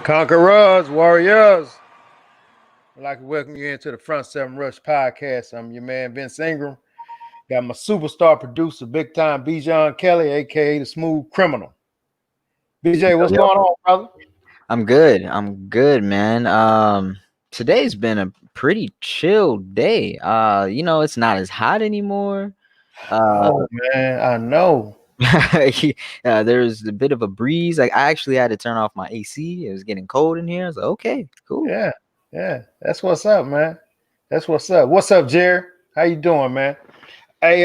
Conquerors, warriors. I'd like to welcome you into the Front Seven Rush podcast. I'm your man, Vince Ingram. Got my superstar producer, big time Bijan Kelly, aka the Smooth Criminal. BJ, what's Yep. going on, brother? I'm good. Man. Today's been a pretty chill day. It's not as hot anymore. Oh man, I know. There's a bit of a breeze. Like I actually had to turn off my AC. It was getting cold in here. I was like, okay, cool. Yeah. That's what's up, man. That's what's up. What's up, Jerry? How you doing, man? Hey,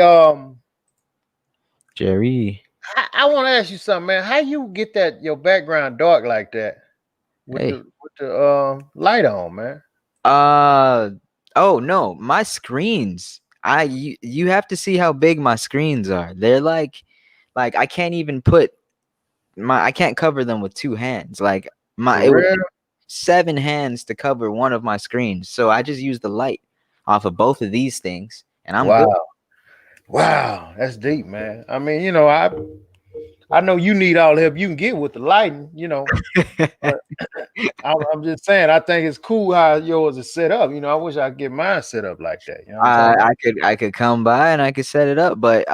Jerry. I want to ask you something, man. How you get that your background dark like that with Hey. the light on, man? Oh no, my screens. You have to see how big my screens are. They're like I can't even I can't cover them with two hands. Like it would take 7 hands to cover one of my screens. So I just use the light off of both of these things, and I'm good. Wow, that's deep, man. I mean, I know you need all the help you can get with the lighting, but I'm just saying, I think it's cool how yours is set up. I wish I could get mine set up like that. You know what I'm talking I could come by and I could set it up, but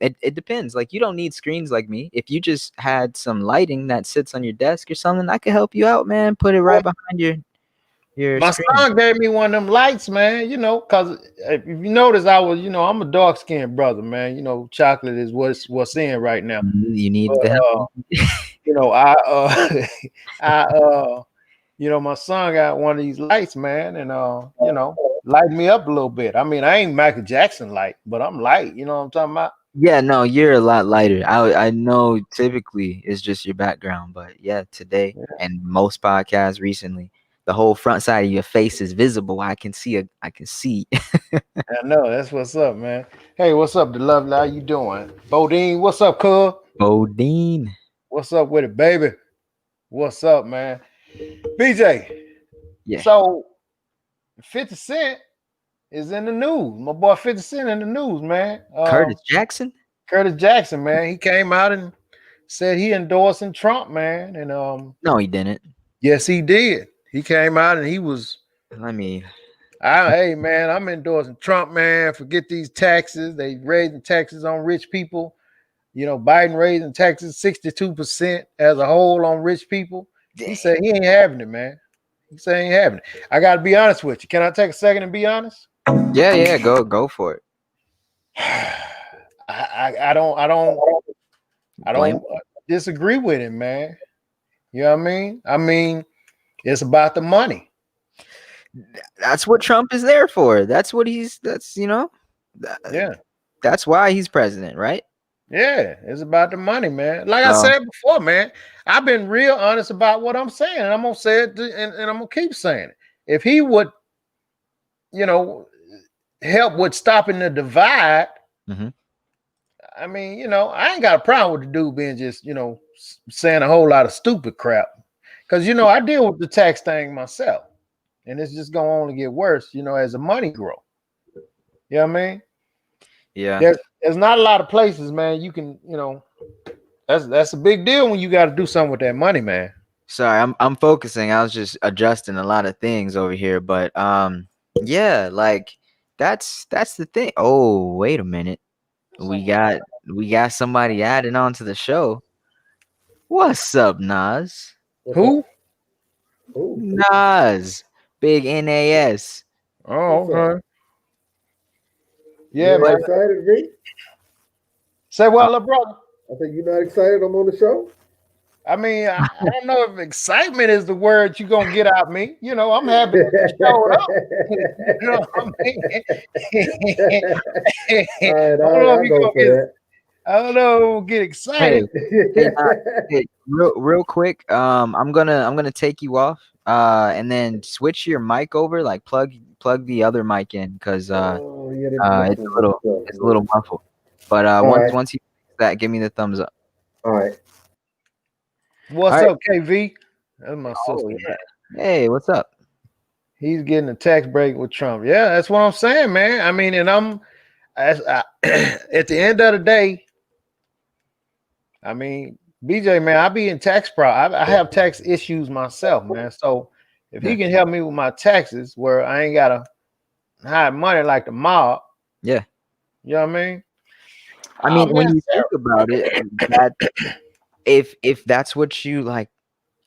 it depends. Like you don't need screens like me. If you just had some lighting that sits on your desk or something, I could help you out, man. Put it right behind your My screen. son gave me one of them lights, man, because if you notice, I'm a dark skinned brother, man. Chocolate is what's in right now. You need But, the help. my son got one of these lights, man, and light me up a little bit. I mean, I ain't Michael Jackson light, but I'm light. You know what I'm talking about? Yeah, no, you're a lot lighter. I know typically it's just your background, but yeah, today and most podcasts recently, the whole front side of your face is visible. I can see. I know that's what's up, man. Hey, what's up, the lovely? How you doing? Bodine, what's up, cuz? Bodine. What's up with it, baby? What's up, man? BJ. Yeah. So 50 Cent is in the news. My boy 50 Cent in the news, man. Curtis Jackson? Curtis Jackson, man. He came out and said he endorsing Trump, man. And no, he didn't. Yes, he did. He came out and he was hey man, I'm endorsing Trump, man. Forget these taxes. They raising taxes on rich people. Biden raising taxes 62% as a whole on rich people. He said he ain't having it, man. He said he ain't having it. I gotta be honest with you. Can I take a second and be honest? Yeah, go for it. I don't disagree with him, man. You know what I mean? I mean, it's about the money. That's what Trump is there for. That's that's why he's president, right? Yeah, it's about the money, man. Like I said before, man, I've been real honest about what I'm saying, and I'm gonna say it, and I'm gonna keep saying it. If he would, help with stopping the divide, I mean, I ain't got a problem with the dude being just, saying a whole lot of stupid crap, because I deal with the tax thing myself, and it's just gonna only get worse, as the money grow. You know what I mean? Yeah. There's not a lot of places, man. You can, that's a big deal when you got to do something with that money, man. Sorry, I'm focusing. I was just adjusting a lot of things over here, but yeah, like that's the thing. Oh, wait a minute. We got somebody adding on to the show. What's up, Nas? Who? Nas. Big NAS. Oh, okay. Yeah, man. Excited, V? Say what, little brother? I think you're not excited I'm on the show. I mean, I don't know if excitement is the word you're gonna get out of me. I'm happy to show up. You know what I mean? I don't know if we'll get excited. Hey, real quick. I'm gonna take you off. And then switch your mic over. Like plug the other mic in because it's a little muffled. But once you that, give me the thumbs up. All right. What's up, KV? That's my sister. Yeah. Hey, what's up? He's getting a tax break with Trump. Yeah, that's what I'm saying, man. I mean, and at the end of the day, I mean, BJ, man, I be in tax I have tax issues myself, man. So if he can help me with my taxes, where I ain't gotta hide money like the mob, Yeah, you know what I mean? I mean, when you think about it, that if that's what you like,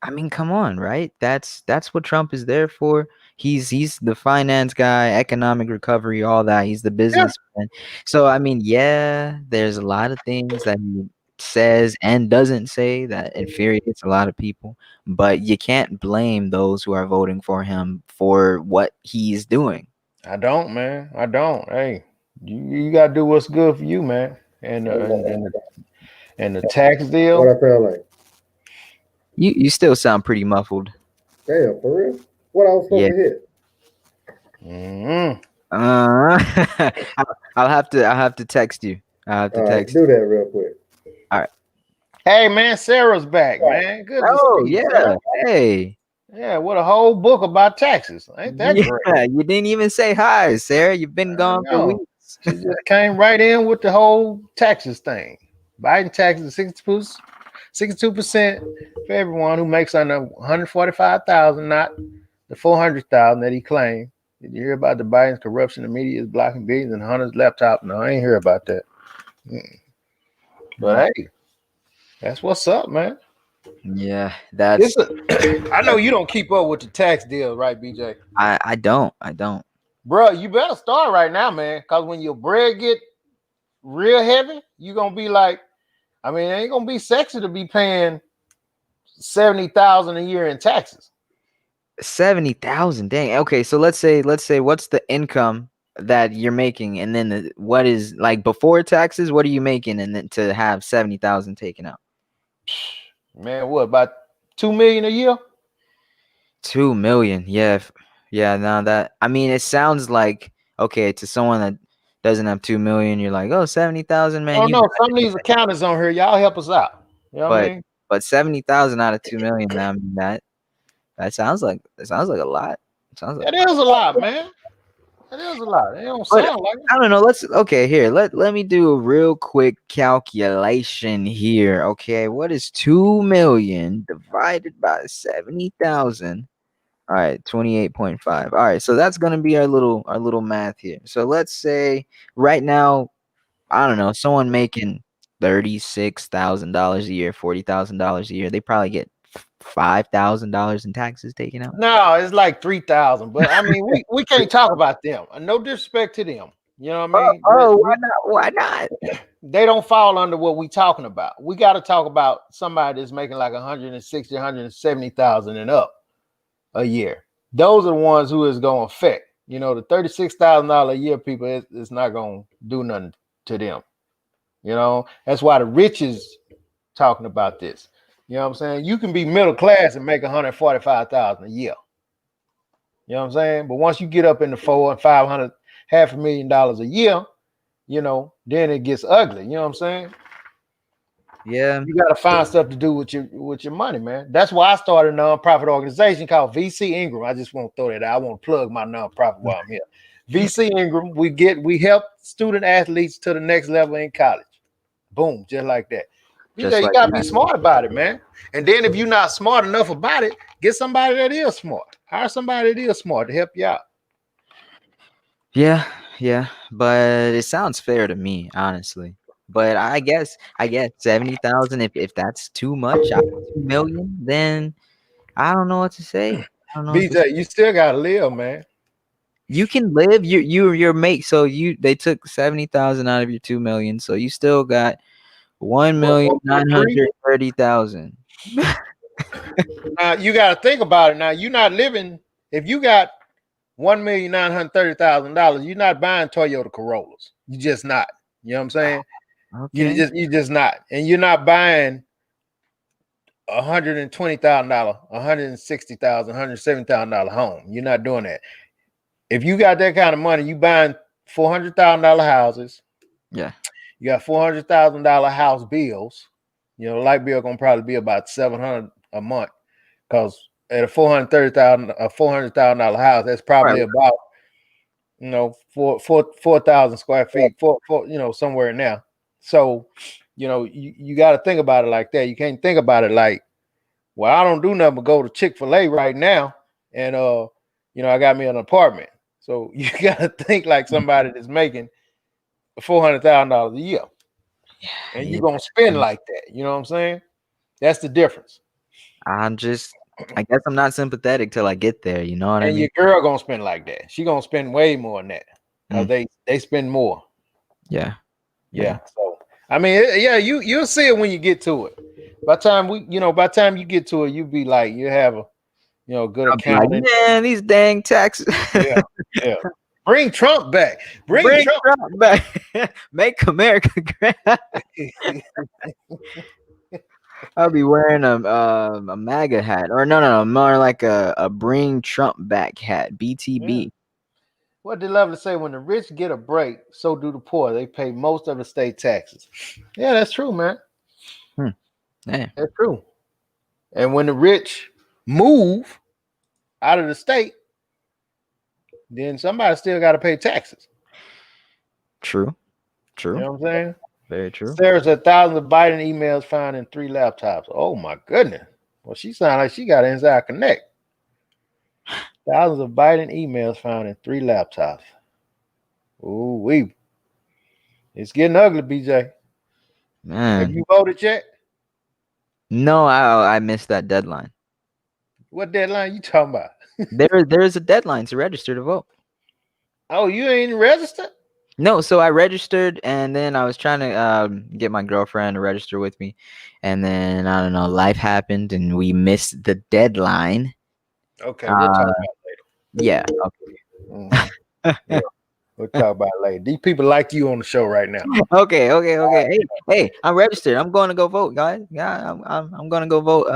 I mean, come on, right? That's what Trump is there for. He's the finance guy, economic recovery, all that. He's the businessman. So I mean, yeah, there's a lot of things that he says and doesn't say that infuriates a lot of people, but you can't blame those who are voting for him for what he's doing. I don't, man. I don't. Hey, you gotta do what's good for you, man. And the tax deal. What I feel like. You still sound pretty muffled. Damn, for real? What I was supposed to hit? Mm-hmm. I'll have to text you. I'll have to text. Do that real quick. All right. Hey, man, Sarah's back, man. Good to see you, yeah. Sarah. Hey. Yeah, what a whole book about taxes. Ain't that great? You didn't even say hi, Sarah. You've been gone for weeks. She just came right in with the whole taxes thing. Biden taxes 62% for everyone who makes under 145,000, not the 400,000 that he claimed. Did you hear about the Biden's corruption? The media is blocking billions and Hunter's laptop. No, I ain't hear about that. But hey, that's what's up, man. Yeah, that's. I know you don't keep up with the tax deal, right, BJ? I don't. Bro, you better start right now, man. Because when your bread get real heavy, you're gonna be like, I mean, it ain't gonna be sexy to be paying $70,000 a year in taxes. 70,000, dang. Okay, so let's say what's the income that you're making, and then what is like before taxes? What are you making, and then to have 70,000 taken out? Man, what about 2 million a year? 2 million, yeah. Now that, I mean, it sounds like, okay, to someone that doesn't have 2 million, you're like, oh, 70,000, man. Oh no, some of these accountants on here, y'all help us out. You know what I mean? But 70,000 out of 2 million, I mean, that sounds like a lot. It is a lot, man. It is a lot. It don't sound like it. I don't know. Let me do a real quick calculation here. Okay, what is 2 million divided by 70,000? All right, 28.5. All right, so that's gonna be our little math here. So let's say right now, I don't know, someone making $36,000 a year, $40,000 a year, they probably get $5,000 in taxes taken out. No, it's like 3,000. But I mean, we can't talk about them. No disrespect to them. You know what I mean? Why not? Why not? They don't fall under what we talking about. We got to talk about somebody that's making like 160, 170,000 and up a year. Those are the ones who is going to affect. You know, the $36,000 a year people, it's not going to do nothing to them. You know, that's why the rich is talking about this. You know what I'm saying? You can be middle class and make 145,000 a year. You know what I'm saying? But once you get up in the $400,000 and $500,000, $500,000 a year, you know, then it gets ugly. You know what I'm saying? Yeah. You got to find stuff to do with your money, man. That's why I started a nonprofit organization called VC Ingram. I just want to throw that out. I want to plug my nonprofit while I'm here. VC Ingram, we help student athletes to the next level in college. Boom, just like that. You got to be smart about it, man. And then if you're not smart enough about it, get somebody that is smart. Hire somebody that is smart to help you out. Yeah, but it sounds fair to me, honestly. But I guess 70,000. If that's too much, 2 million, then I don't know what to say. BJ, you still gotta live, man. You can live. Your mate. So they took 70,000 out of your 2 million. So you still got 1,930,000. Now you got to think about it. Now you're not living. If you got $1,930,000, you're not buying Toyota Corollas. You just not. You know what I'm saying? Okay. You just not, and you're not buying $120,000, $160,000, $170,000 home. You're not doing that. If you got that kind of money, you buying $400,000 houses. Yeah. You got $400,000 house bills. You know, light bill gonna probably be about $700 a month, because at a $400,000 house, that's probably about 4,000 square feet, you know, somewhere in there. So you got to think about it like that. You can't think about it like, well, I don't do nothing but go to Chick-fil-A right now, and I got me an apartment. So you got to think like somebody that's making $400,000 a year, and you're gonna spend like that. You know what I'm saying? That's the difference. I guess I'm not sympathetic till I get there. You know what I mean? And your girl gonna spend like that. She gonna spend way more than that because they spend more. Yeah. So I mean, you'll see it when you get to it. By the time you get to it, you'll be like, you have a good accountant. Like, man, these dang taxes. Yeah. Bring Trump back. Bring Trump back. Make America great. I'll be wearing a MAGA hat, or no, more like a Bring Trump Back hat, BTB. Yeah. What did Lovely say? When the rich get a break, so do the poor. They pay most of the state taxes. Yeah, that's true, man. Yeah. That's true. And when the rich move out of the state, then somebody still got to pay taxes. True. You know what I'm saying? Very true. Sarah said thousands of Biden emails found in 3 laptops. Oh my goodness. Well, she sounded like she got Inside Connect. Thousands of Biden emails found in 3 laptops. Ooh, it's getting ugly, BJ. Man. Have you voted yet? No, I missed that deadline. What deadline you talking about? There's a deadline to register to vote. Oh, you ain't registered? No, so I registered, and then I was trying to get my girlfriend to register with me, and then I don't know, life happened, and we missed the deadline. Okay, we'll talk about it later. Yeah. Okay. Yeah, we'll talk about it later. These people like you on the show right now. Okay. Hey, I'm registered. I'm going to go vote, guys. Yeah, I'm going to go vote.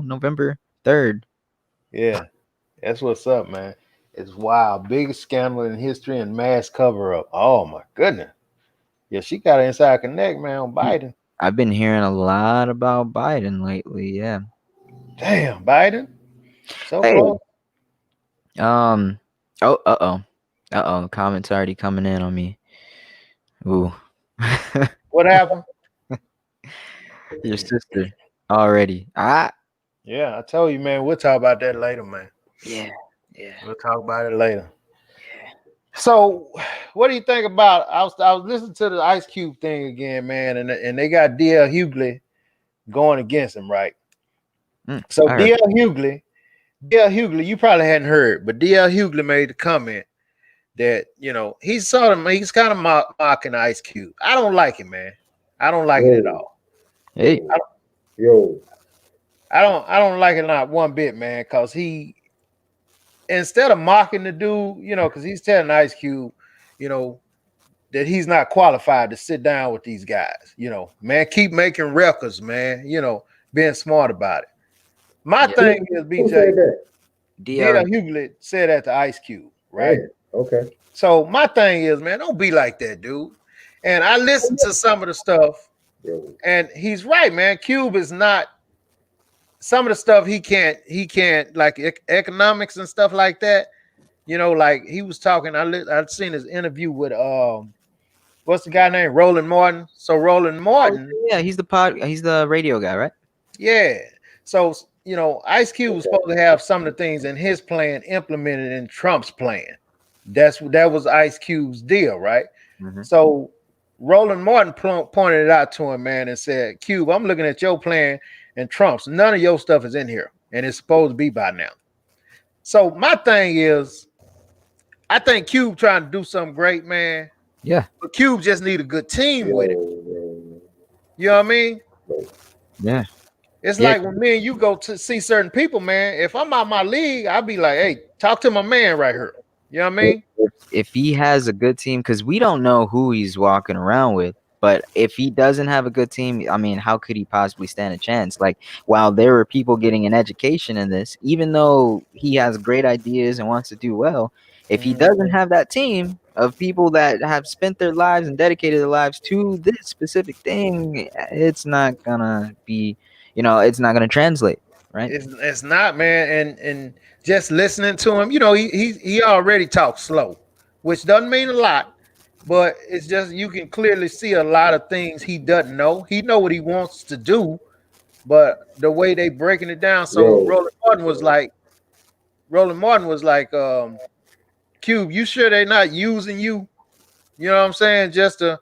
November 3rd. Yeah, that's what's up, man. It's wild. Biggest scandal in history and mass cover up. Oh my goodness. Yeah, she got an Inside Connect, man, on Biden. I've been hearing a lot about Biden lately. Yeah. Damn, Biden. So close. Comments already coming in on me. Ooh. What happened? Your sister already. Yeah, I told you, man. We'll talk about that later, man. Yeah. We'll talk about it later. Yeah. So, what do you think about? I was listening to the Ice Cube thing again, man, and they got D.L. Hughley going against him, right? So D.L. Hughley, you probably hadn't heard, but D.L. Hughley made the comment that he's kind of mocking Ice Cube. I don't like it, man. I don't like it at all. Hey, I don't like it not one bit, man, because he. Instead of mocking the dude, because he's telling Ice Cube, that he's not qualified to sit down with these guys. Man, keep making records, man. Being smart about it. My thing is, BJ, D.L. Hughley said that to Ice Cube, right? Yeah. Okay. So my thing is, man, don't be like that, dude. And I listened to some of the stuff, and he's right, man. Cube is not. Some of the stuff he can't like economics and stuff like that. Like he was talking. I've seen his interview with what's the guy named Roland Martin. So Roland Martin, he's the radio guy, right? Yeah. So Ice Cube was supposed to have some of the things in his plan implemented in Trump's plan. That was Ice Cube's deal, right? Mm-hmm. So Roland Martin pointed it out to him, man, and said, "Cube, I'm looking at your plan and Trump's. None of your stuff is in here, and it's supposed to be by now." So my thing is, I think Cube trying to do something great, man. Yeah. But Cube just need a good team with it. You know what I mean? Yeah. It's like when me and you go to see certain people, man. If I'm out my league, I'll be like, "Hey, talk to my man right here." You know what I mean? If he has a good team, because we don't know who he's walking around with. But if he doesn't have a good team, I mean, how could he possibly stand a chance? Like, while there are people getting an education in this, even though he has great ideas and wants to do well, if he doesn't have that team of people that have spent their lives and dedicated their lives to this specific thing, it's not gonna be, it's not gonna translate, right? It's not, man. And just listening to him, he already talks slow, which doesn't mean a lot. but it's just you can clearly see a lot of things he doesn't know. He know what he wants to do, but the way they breaking it down. So Yo, Roland Martin was like, Cube, you sure they're not using you? You know what I'm saying? Just to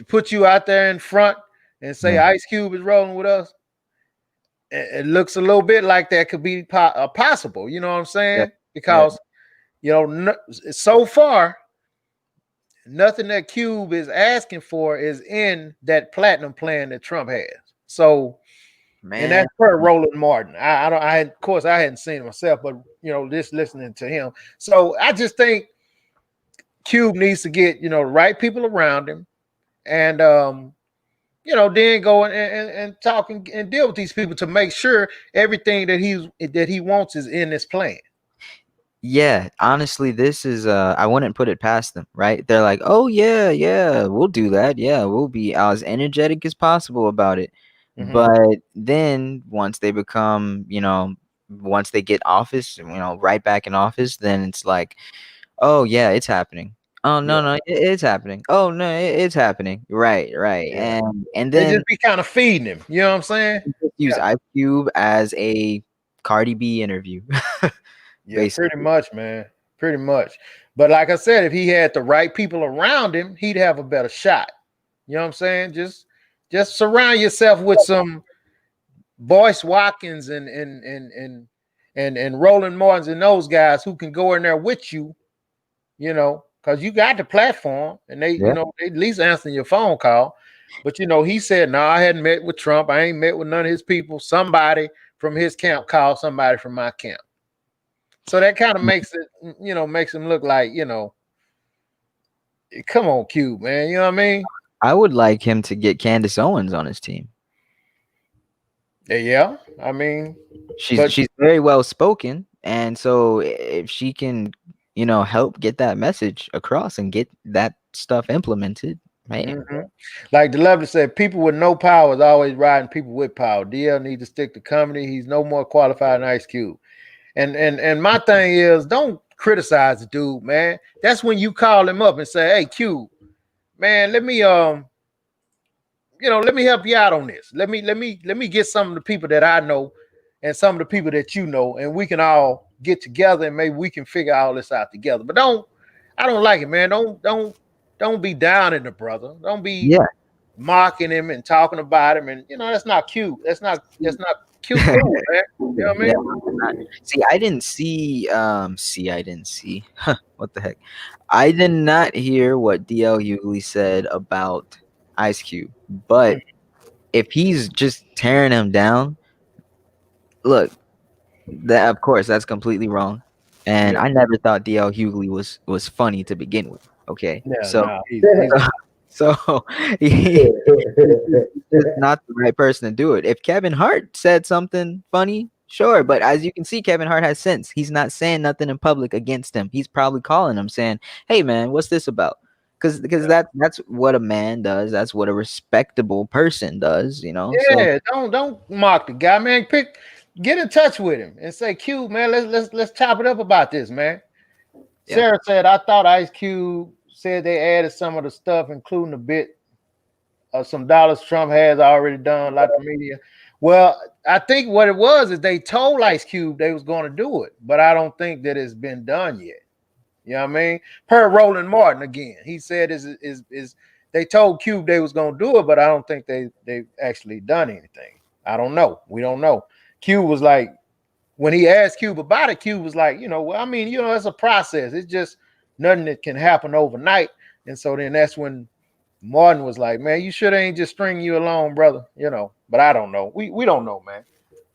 put you out there in front and say Ice Cube is rolling with us. It looks a little bit like that could be possible. You know what I'm saying? Because so far, nothing that Cube is asking for is in that platinum plan that Trump has. So, and that's per Roland Martin. Of course, I hadn't seen it myself, but just listening to him. So I just think Cube needs to get the right people around him, and then go and talk and deal with these people to make sure everything that he wants is in this plan. Yeah, honestly, this is I wouldn't put it past them, right? They're like, "Oh yeah, we'll do that. Yeah, we'll be as energetic as possible about it." Mhm. But then once they become, once they get office, right back in office, then it's like, "Oh yeah, it's happening. Oh no, it's happening. Oh no, it's happening." Right. Yeah. And They then just be kind of feeding him. You know what I'm saying? use Ice Cube as a Cardi B interview. Yeah, basically. pretty much, man. Pretty much. But like I said, if he had the right people around him, he'd have a better shot. You know what I'm saying? Just surround yourself with some Boyce Watkins and Roland Martins and those guys who can go in there with you, because you got the platform and they at least answering your phone call. But he said, no, I hadn't met with Trump. I ain't met with none of his people. Somebody from his camp called somebody from my camp. So that kind of makes it, makes him look like, come on, Cube, man. You know what I mean? I would like him to get Candace Owens on his team. Yeah, I mean, she's very well spoken, and so if she can, help get that message across and get that stuff implemented, right? Mm-hmm. Like the Lovely said, people with no power is always riding people with power. DL needs to stick to comedy. He's no more qualified than Ice Cube. And my thing is, don't criticize the dude, man. That's when you call him up and say, "Hey, Cube, man, let me help you out on this. Let me get some of the people that I know and some of the people that you know, and we can all get together and maybe we can figure all this out together." But I don't like it, man. Don't be down in the brother. Don't be mocking him and talking about him, and that's not cute. That's not cute, man. You know what I mean? See, I didn't see. I didn't see. What the heck? I did not hear what DL Hughley said about Ice Cube, but if he's just tearing him down, look, that of course that's completely wrong, and I never thought DL Hughley was funny to begin with. Okay, he's not the right person to do it. If Kevin Hart said something funny, sure, but as you can see, Kevin Hart has sense. He's not saying nothing in public against him. He's probably calling him saying, "Hey man, what's this about?" Because that's what a man does. That's what a respectable person does. Yeah, don't mock the guy, man. Get in touch with him and say, "Cube, man, let's chop it up about this, man." Yeah. Sarah said, "I thought Ice Cube said they added some of the stuff, including a bit of some dollars Trump has already done, like the media." Well, I think what it was is they told Ice Cube they was going to do it, but I don't think that it's been done yet. You know what I mean? Per Roland Martin again, he said is they told Cube they was going to do it, but I don't think they've actually done anything. I don't know. We don't know. Cube was like, when he asked Cube about it, Cube was like, well, I mean, it's a process. It's just nothing that can happen overnight. And so then that's when Martin was like, man, you should ain't just string you along, brother. But I don't know. We don't know, man.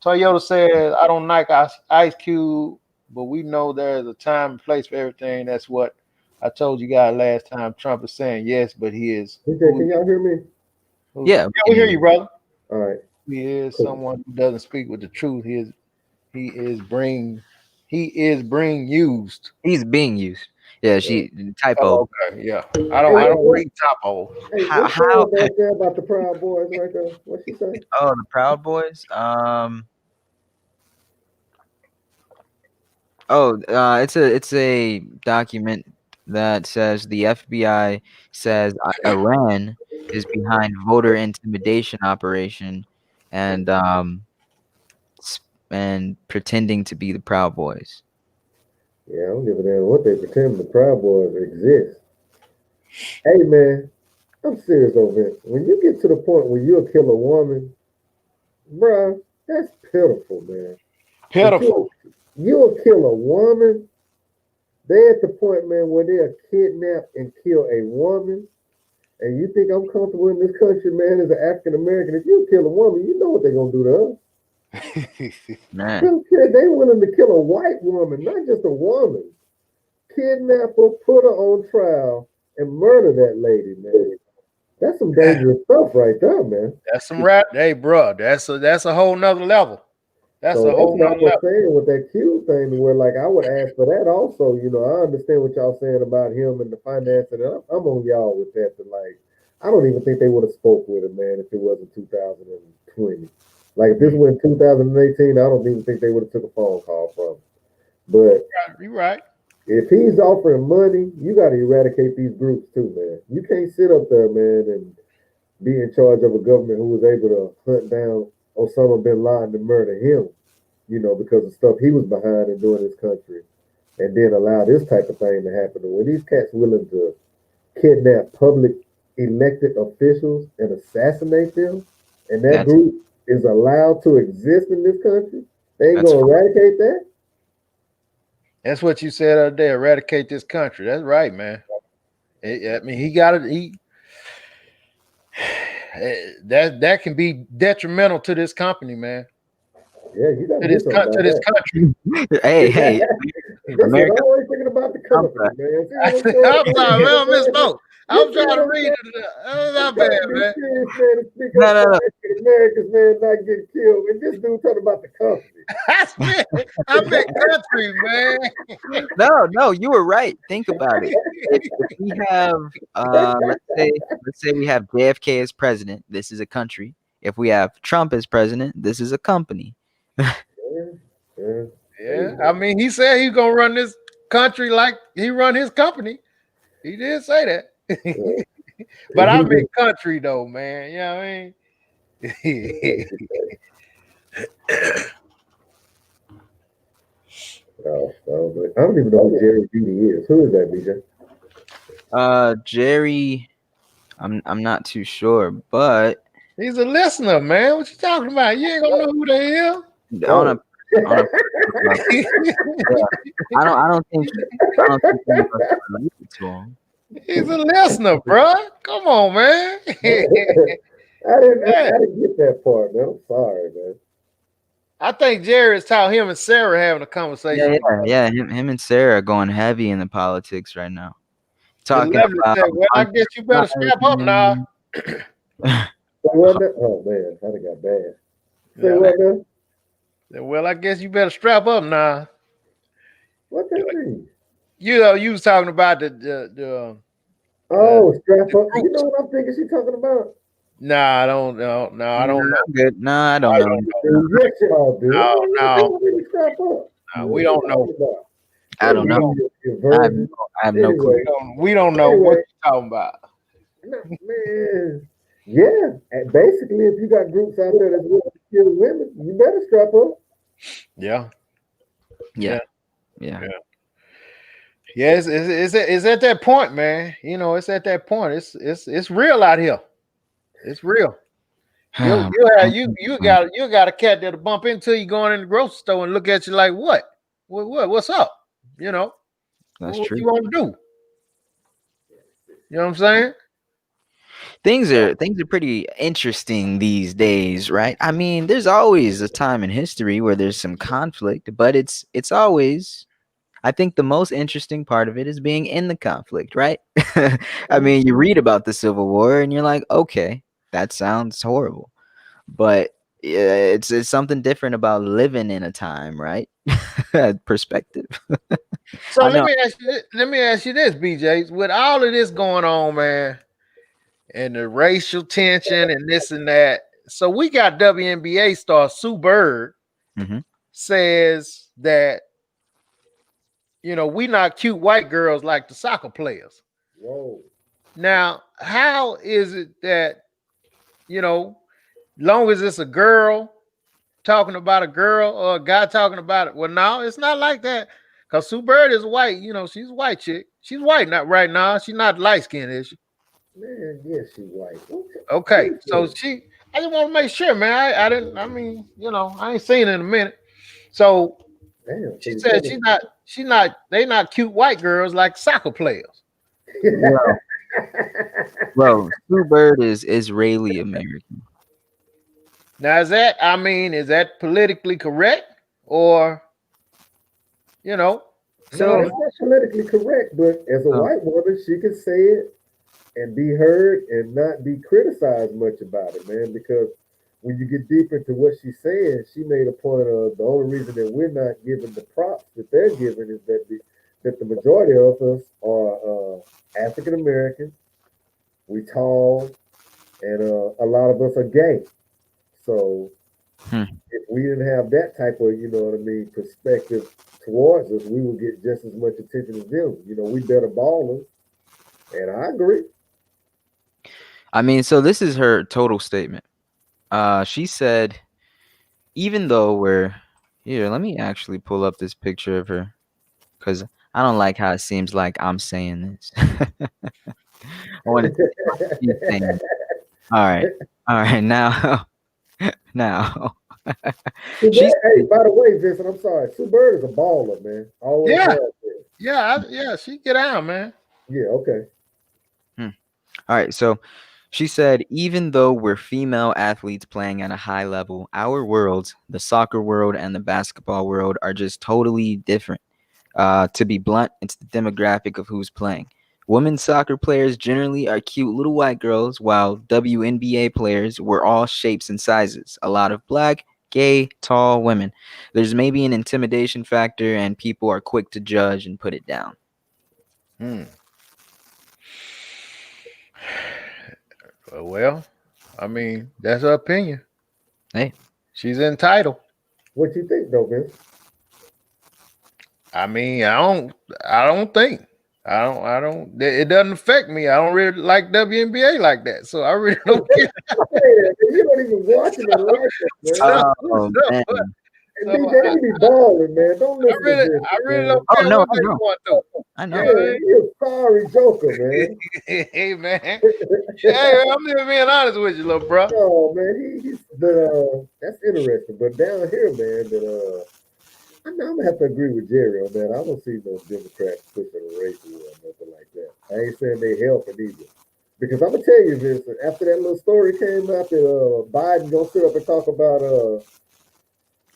Toyota said, I don't like Ice Cube, but we know there's a time and place for everything. That's what I told you guys last time. Trump is saying yes, but he is. Can y'all hear me? Yeah, we hear you, brother. All right. He is someone who doesn't speak with the truth. He is being used. He's being used. Yeah, she typo. Oh, okay, yeah. I don't read typo. Hey, how about the Proud Boys right there? What she say? Oh, the Proud Boys. It's a document that says the FBI says Iran is behind voter intimidation operation and and pretending to be the Proud Boys. Yeah, I don't give a damn what they pretend the Proud Boys exist. Hey man, I'm serious over it. When you get to the point where you'll kill a woman, bruh, that's pitiful, man. Pitiful. You'll kill a woman. They at the point, man, where they'll kidnap and kill a woman. And you think I'm comfortable in this country, man, as an African American? If you kill a woman, you know what they're gonna do to us. Man. They willing to kill a white woman, not just a woman. Kidnap her, put her on trial, and murder that lady, man. That's some dangerous stuff right there, man. That's some rap. Hey, bro, that's a whole nother level. That's a whole nother level. Saying with that Q thing, where like I would ask for that also. You know, I understand what y'all saying about him and the financing. I'm on y'all with that. But like, I don't even think they would have spoke with him, man, if it wasn't 2020. Like if this was 2018, I don't even think they would have took a phone call from him. But you're right. If he's offering money, you got to eradicate these groups too, man. You can't sit up there, man, and be in charge of a government who was able to hunt down Osama bin Laden and murder him, you know, because of stuff he was behind in doing this country, and then allow this type of thing to happen. When these cats willing to kidnap public elected officials and assassinate them, and that group is allowed to exist in this country, they ain't gonna eradicate that. That's what you said the other day. Eradicate this country. That's right, man. I mean, he got it. That can be detrimental to this company, man. Yeah, you got to this country. Hey, America. I'm always thinking about the company, man. I'm sorry, man. Misspoke. I'm trying to read it. Not bad, man. No. Americans, man, not getting killed. And this dude talking about the company. I meant country, man. No, you were right. Think about it. If we have, let's say we have JFK as president, this is a country. If we have Trump as president, this is a company. Yeah. I mean, he said he's gonna run this country like he run his company. He did say that. But I mean country though, man. You know what I mean? I don't even know who Jerry Judy is. Who is that, BJ? Jerry, I'm not too sure, but he's a listener, man. What you talking about? You ain't gonna know who they is. I don't think related to him. He's a listener, bro. Come on, man. I didn't get that part, man. I'm sorry, man. I think Jerry's taught him and Sarah having a conversation. Yeah. Him and Sarah are going heavy in the politics right now. Talking about. Well, I guess you better strap up now. Oh man, that got bad. Say what now? Well, I guess you better strap up now. What that mean? You know, you was talking about the strap up. You know what I'm thinking she talking about? Nah, I don't know. No, I don't know. Good. No, I don't know. Yes, y'all do. No. We don't know. I don't know. I have no clue. We don't know what you're talking about. Man. Yeah, and basically, if you got groups out there that's willing to kill women, you better strap up. Yeah. It's at that point, man. You know, it's at that point. It's real out here. It's real. You got a cat that'll bump into you going in the grocery store and look at you like, what's up? You know, that's what true. you want to do? You know what I'm saying? Things are pretty interesting these days, right? I mean, there's always a time in history where there's some conflict, but it's always, I think the most interesting part of it is being in the conflict, right? I mean, you read about the Civil War and you're like, okay, that sounds horrible, but it's something different about living in a time, right? Perspective. So let me ask you this, BJ. With all of this going on, man, and the racial tension and this and that, so we got WNBA star Sue Bird says that we not cute white girls like the soccer players. Whoa. Now, how is it that, long as it's a girl talking about a girl or a guy talking about it? Well, no, it's not like that. Because Sue Bird is white. She's a white chick. She's white not right now. She's not light skinned, is she? Man, yes, she's white. Okay. So I just want to make sure, man. I ain't seen her in a minute. So Damn, she said they not cute white girls like soccer players. Bro, Sue Bird is Israeli American. Now is that politically correct? Or no, it's not politically correct, but as a white woman, she can say it and be heard and not be criticized much about it, man, because when you get deep into what she's saying, she made a point of the only reason that we're not giving the props that they're giving is that the majority of us are African American, we tall, and a lot of us are gay. So if we didn't have that type of, perspective towards us, we would get just as much attention as them. We better ballers. And I agree. I mean, so this is her total statement. She said, even though we're here, let me actually pull up this picture of her because I don't like how it seems like I'm saying this. I want to all right, now. Hey, by the way, Vincent, I'm sorry. Sue Bird is a baller, man. Always yeah, she get out, man. Yeah, okay. All right, so she said, even though we're female athletes playing at a high level, our worlds, the soccer world and the basketball world, are just totally different. To be blunt, it's the demographic of who's playing. Women's soccer players generally are cute little white girls, while WNBA players were all shapes and sizes. A lot of black, gay, tall women. There's maybe an intimidation factor, and people are quick to judge and put it down. Well, I mean, that's her opinion. Hey, she's entitled. What you think, though, Vince? I mean, I don't think. It doesn't affect me. I don't really like WNBA like that, so I really don't care. You don't even watch it like that, man. They be balling, man. Don't listen to this. I really don't care what they want, though. I know. Yeah, you're a sorry joker, man. Hey, man. Hey, I'm just being honest with you, little bro. Oh, man, that's interesting. But down here, man, I'm gonna have to agree with Jerry on that. I don't see no Democrats pushing a race war or nothing like that. I ain't saying they helping either. Because I'm gonna tell you this, after that little story came out that Biden gonna sit up and talk about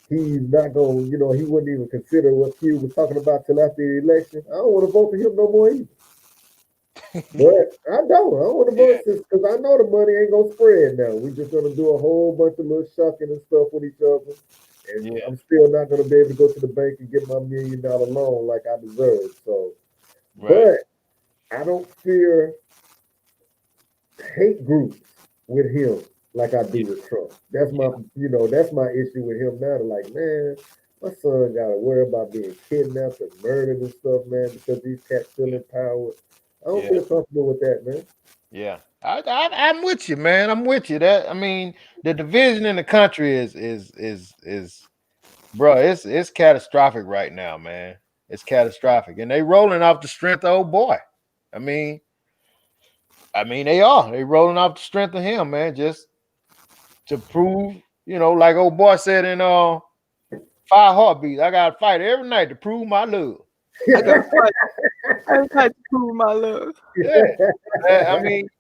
he's not gonna, he wouldn't even consider what Q was talking about till after the election. I don't want to vote for him no more either. But I don't want to vote because I know the money ain't gonna spread now. We're just gonna do a whole bunch of little shucking and stuff with each other. And I'm still not going to be able to go to the bank and get my $1 million loan like I deserve. So, but I don't fear hate groups with him like I do with Trump. That's my, that's my issue with him now. Like, man, my son got to worry about being kidnapped and murdered and stuff, man, because these cats still in power. I don't feel comfortable with that, man. Yeah, I'm with you, man. I'm with you. The division in the country is bro, it's catastrophic right now, man. It's catastrophic, and they rolling off the strength of old boy. I mean, they rolling off the strength of him, man, just to prove, like old boy said in 5 Heartbeats, I gotta fight every night to prove my love. I gotta prove my love. Yeah.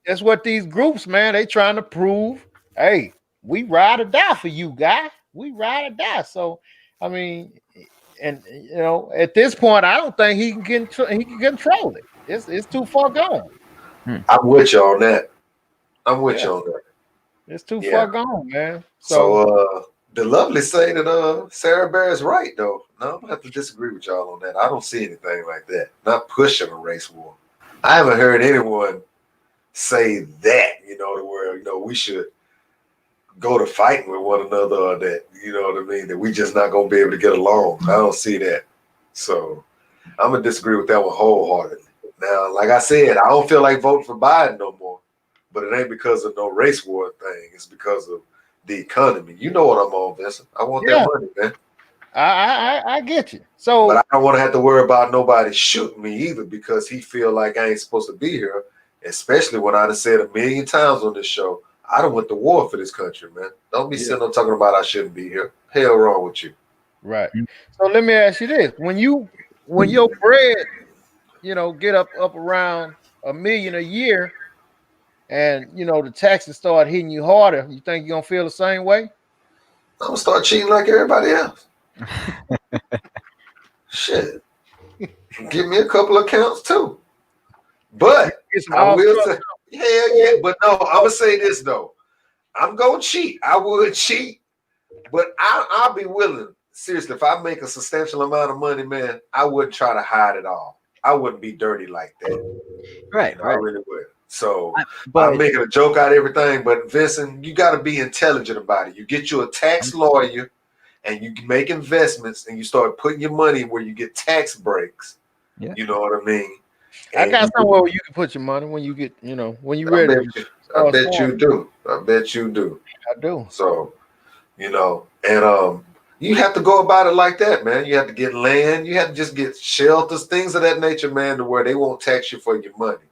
That's what these groups, man, they trying to prove. Hey, we ride or die for you, guy. We ride or die. So, and at this point, I don't think he can control it. It's too far gone. I'm with you on that. It's too far gone, man. So the lovely say that Sarah Bear is right, though. No, I'm gonna have to disagree with y'all on that. I don't see anything like that. Not pushing a race war. I haven't heard anyone say that, to where, we should go to fighting with one another, or that, that we just not gonna be able to get along. I don't see that. So I'm gonna disagree with that one wholeheartedly. Now, like I said, I don't feel like voting for Biden no more, but it ain't because of no race war thing. It's because of the economy. You know what I'm on, Vincent. I want that money, man. I get you. So, but I don't want to have to worry about nobody shooting me either because he feel like I ain't supposed to be here. Especially when I done said 1,000,000 times on this show, I done went to war for this country, man. Don't be sitting there talking about I shouldn't be here. Hell wrong with you. Right. So let me ask you this: when your bread, get up around 1,000,000 a year, and the taxes start hitting you harder, you think you're gonna feel the same way? I'm gonna start cheating like everybody else. Shit. Give me a couple of accounts too. But I will say, yeah. But no, I'm gonna say this though. I'm gonna cheat. I would cheat, but I'll be willing. Seriously, if I make a substantial amount of money, man, I wouldn't try to hide it all. I wouldn't be dirty like that. Right, I really would. So but I'm making a joke out of everything, but Vincent, you got to be intelligent about it. You get you a tax lawyer, and you make investments, and you start putting your money where you get tax breaks. Yeah. You know what I mean? I got somewhere where you can put your money when you get, when you're ready. I bet you do. I bet you do. I do. So, and you have to go about it like that, man. You have to get land. You have to just get shelters, things of that nature, man, to where they won't tax you for your money.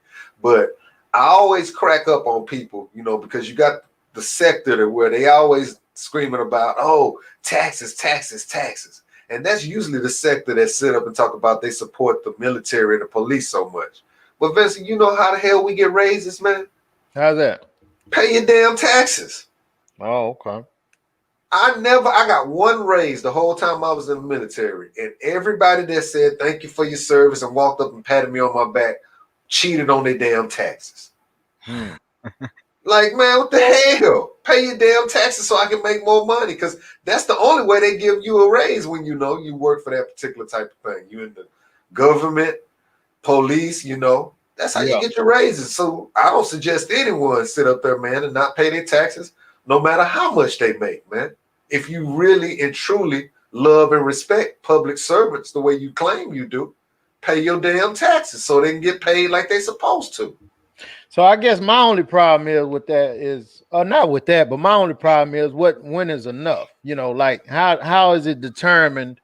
But I always crack up on people, because you got the sector to where they always screaming about, oh, taxes, taxes, taxes. And that's usually the sector that sit up and talk about they support the military and the police so much. But Vincent, you know how the hell we get raises, man? How's that? Pay your damn taxes. Oh, okay. I got one raise the whole time I was in the military. And everybody that said thank you for your service and walked up and patted me on my back cheated on their damn taxes. Like, man, what the hell? Pay your damn taxes so I can make more money, because that's the only way they give you a raise when you work for that particular type of thing. You in the government, police, that's how you get your raises. So I don't suggest anyone sit up there, man, and not pay their taxes, no matter how much they make, man. If you really and truly love and respect public servants the way you claim you do, pay your damn taxes so they can get paid like they're supposed to. So I guess my only problem is with that is, not with that, but my only problem is when is enough? Like how is it determined?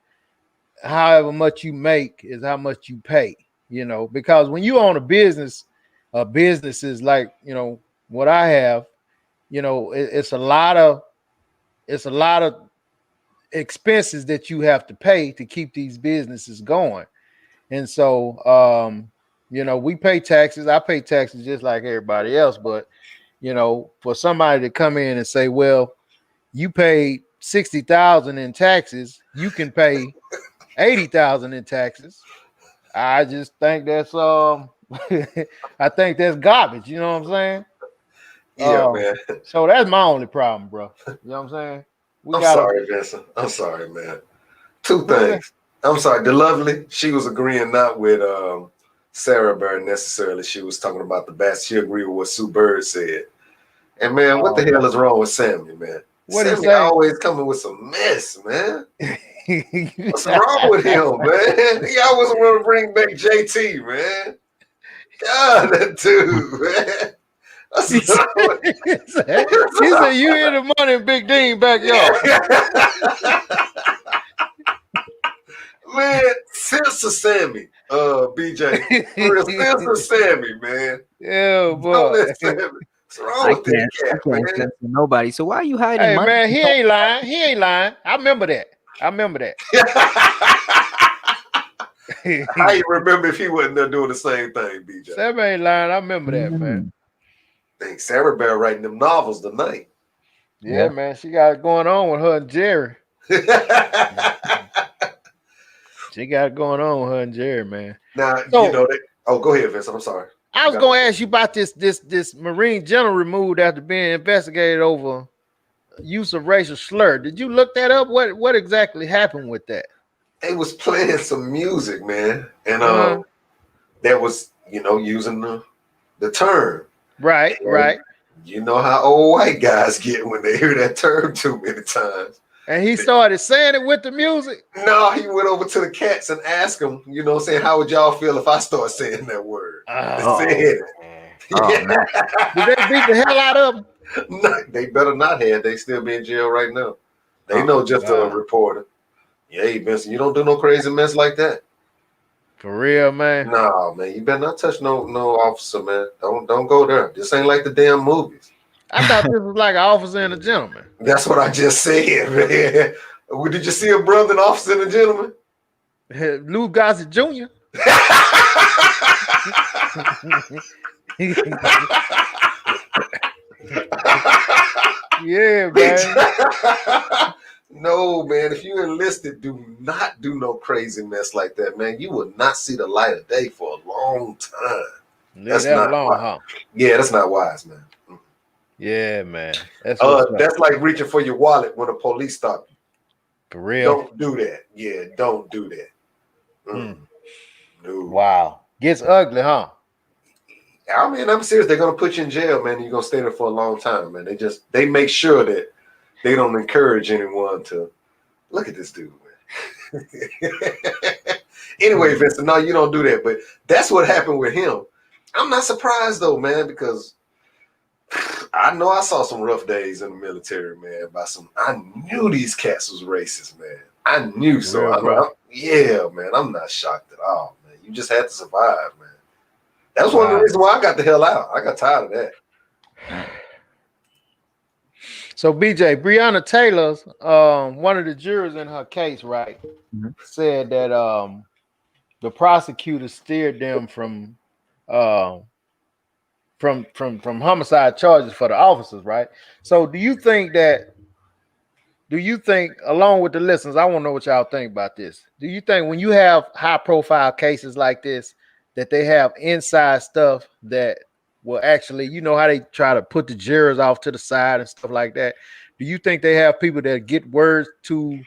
However much you make is how much you pay. Because when you own a business is like what I have. It's a lot of expenses that you have to pay to keep these businesses going, and so we pay taxes. I pay taxes just like everybody else, but for somebody to come in and say, well, you paid 60,000 in taxes, you can pay 80,000 in taxes. I just think that's I think that's garbage. You know what I'm saying? Yeah, man. So that's my only problem, bro. You know what I'm saying? Sorry, Vincent. I'm sorry, man. Two things. I'm sorry. The Lovely, she was agreeing not with Sarah Bird necessarily. She was talking about the best. She agreed with what Sue Bird said. And man, what the hell is wrong with Sammy, man? Sammy always coming with some mess, man. What's wrong with him, man? He always want to bring back JT, man. God, that dude, man. He said you hear the money in Big Dean backyard. Man, censor Sammy, BJ. Censor Sammy, man. Yeah, boy. What's wrong with this cat, man? Censor nobody. So why are you hiding? Hey, money? man, he ain't lying. I remember that. I remember if he wasn't there doing the same thing, BJ. Sammy ain't lying. I remember that, man. I think Sarah Bear writing them novels tonight. Yeah, man. She got it going on with her and Jerry. She got it going on with her and Jerry, man. Now, go ahead, Vincent. I'm sorry. I was going to ask you about this Marine general removed after being investigated over use of racial slur. Did you look that up? What exactly happened with that? They was playing some music, man, and that was using the term. Right. You know how old white guys get when they hear that term too many times. And he started saying it with the music. No, he went over to the cats and asked them, you know, saying, how would y'all feel if I start saying that word? Did they beat the hell out of him? No, they better not have. They still be in jail right now. They know just a reporter. Yeah, hey, Vincent, you don't do no crazy mess like that. For real, man. No, man, you better not touch no officer, man. Don't go there. This ain't like the damn movies. I thought this was like an officer and a gentleman. That's what I just said, man. Did you see a brother, an officer, and a gentleman? Lou Gossett Jr. Yeah, man. No, man. If you enlisted, do not do no crazy mess like that, man. You will not see the light of day for a long time. That's not long, huh? Yeah, that's not wise, man. Yeah, man. That's like reaching for your wallet when the police stop you. For real. Don't do that. Yeah, don't do that. No. Wow. Gets ugly, huh? I mean, I'm serious. They're gonna put you in jail, man. You're gonna stay there for a long time, man. They make sure that they don't encourage anyone to look at this dude, man. Anyway, Vincent, no, you don't do that. But that's what happened with him. I'm not surprised though, man, because I know I saw some rough days in the military, man. I knew these cats was racist, man. I knew so. Yeah, man. I'm not shocked at all, man. You just had to survive, man. That was one of the reasons why I got the hell out. I got tired of that. So BJ, Breonna Taylor's one of the jurors in her case, right, said that the prosecutor steered them from homicide charges for the officers, right? So do you think, along with the listeners, I want to know what y'all think about this. Do you think when you have high profile cases like this, that they have inside stuff that will actually, you know how they try to put the jurors off to the side and stuff like that? Do you think they have people that get words to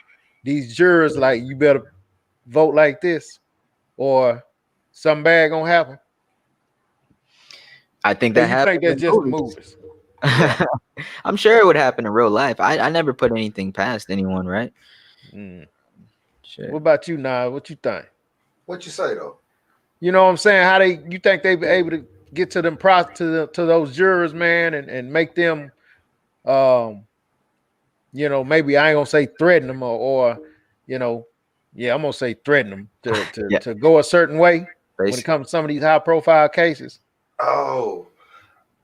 these jurors like, you better vote like this or something bad gonna happen? I think that happens. Think that's just movies? I'm sure it would happen in real life. I never put anything past anyone, right? Sure. What about you, Nah? What you think? What you say though? You know what I'm saying? You think they be able to get to them to those jurors, man, and make them, you know, maybe I ain't gonna say threaten them or you know, I'm gonna say threaten them to go a certain way when it comes to some of these high profile cases. Oh,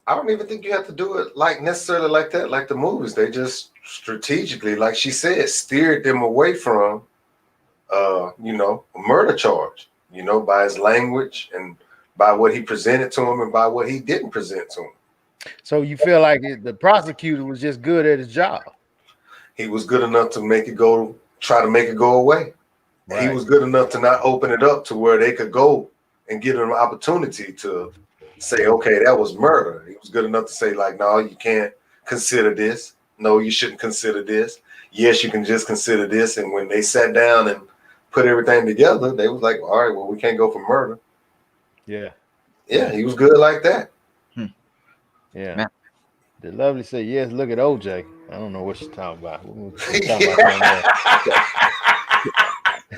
I don't even think you have to do it like necessarily like that, like the movies. They just strategically, like she said, steered them away from, you know, a murder charge, you know, by his language and by what he presented to him and by what he didn't present to him. So you feel like the prosecutor was just good at his job? He was good enough to try to make it go away. Right. He was good enough to not open it up to where they could go and get an opportunity to say, okay, that was murder. He was good enough to say, like, no, you can't consider this. No, you shouldn't consider this. Yes, you can just consider this. And when they sat down and put everything together, they was like, all right, well, we can't go for murder. Yeah. Yeah, he was good like that. Yeah. Man. The lovely said, yes, look at OJ. I don't know what she's talking about.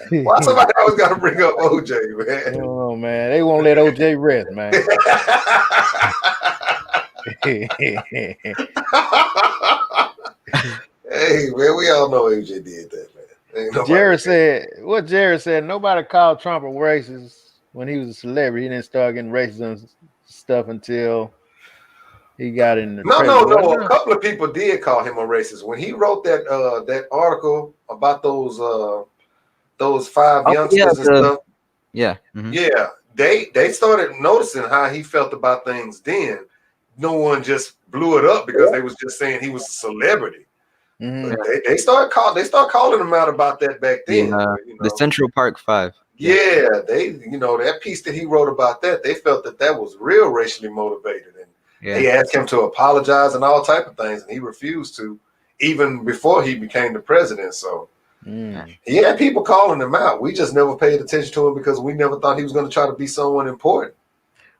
Why somebody always got to bring up OJ, man? Oh, man. They won't let OJ rest, man. Hey, man, we all know OJ did that, man. Jared said, nobody called Trump a racist when he was a celebrity. He didn't start getting racist stuff until he got in the No. A couple of people did call him a racist when he wrote that article about those 5 youngsters and stuff. Yeah. Mm-hmm. Yeah. They started noticing how he felt about things then. No one just blew it up because they was just saying he was a celebrity. Mm-hmm. They start calling him out about that back then. You know? The Central Park 5. Yeah, that piece that he wrote about that, they felt that was real racially motivated. And they asked him to apologize and all type of things, and he refused to, even before he became the president. So he had people calling him out. We just never paid attention to him because we never thought he was going to try to be someone important.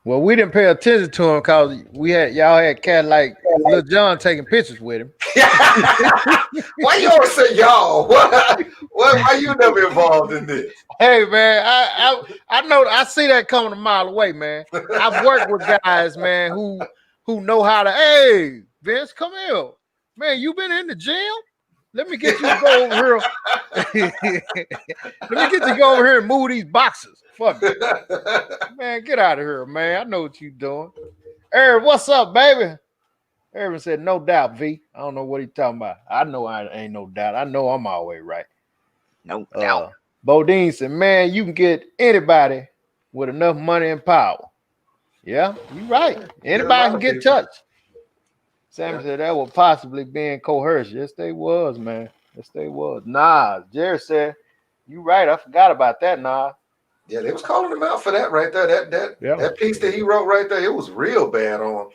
Well, we didn't pay attention to him because y'all had cat like Lil Jon taking pictures with him. Why you always say y'all? Why you never involved in this? Hey man, I know I see that coming a mile away, man. I've worked with guys, man, who know how to. Hey, Vince, come here, man. You been in the gym? Let me get you to go over here. Let me get you to go over here and move these boxes. Fuck it. Man, get out of here, man. I know what you doing. Aaron, what's up, baby? Aaron said, no doubt, V. I don't know what he's talking about. I know I ain't no doubt. I know I'm always right. No doubt. Bodine said, man, you can get anybody with enough money and power. Yeah, you're right. Anybody can get touched. Sam said that was possibly being coerced. Yes, they was, man. Yes, they was. Nah, Jerry said, you right. I forgot about that, nah. Yeah, they was calling him out for that right there. That piece that he wrote right there, it was real bad on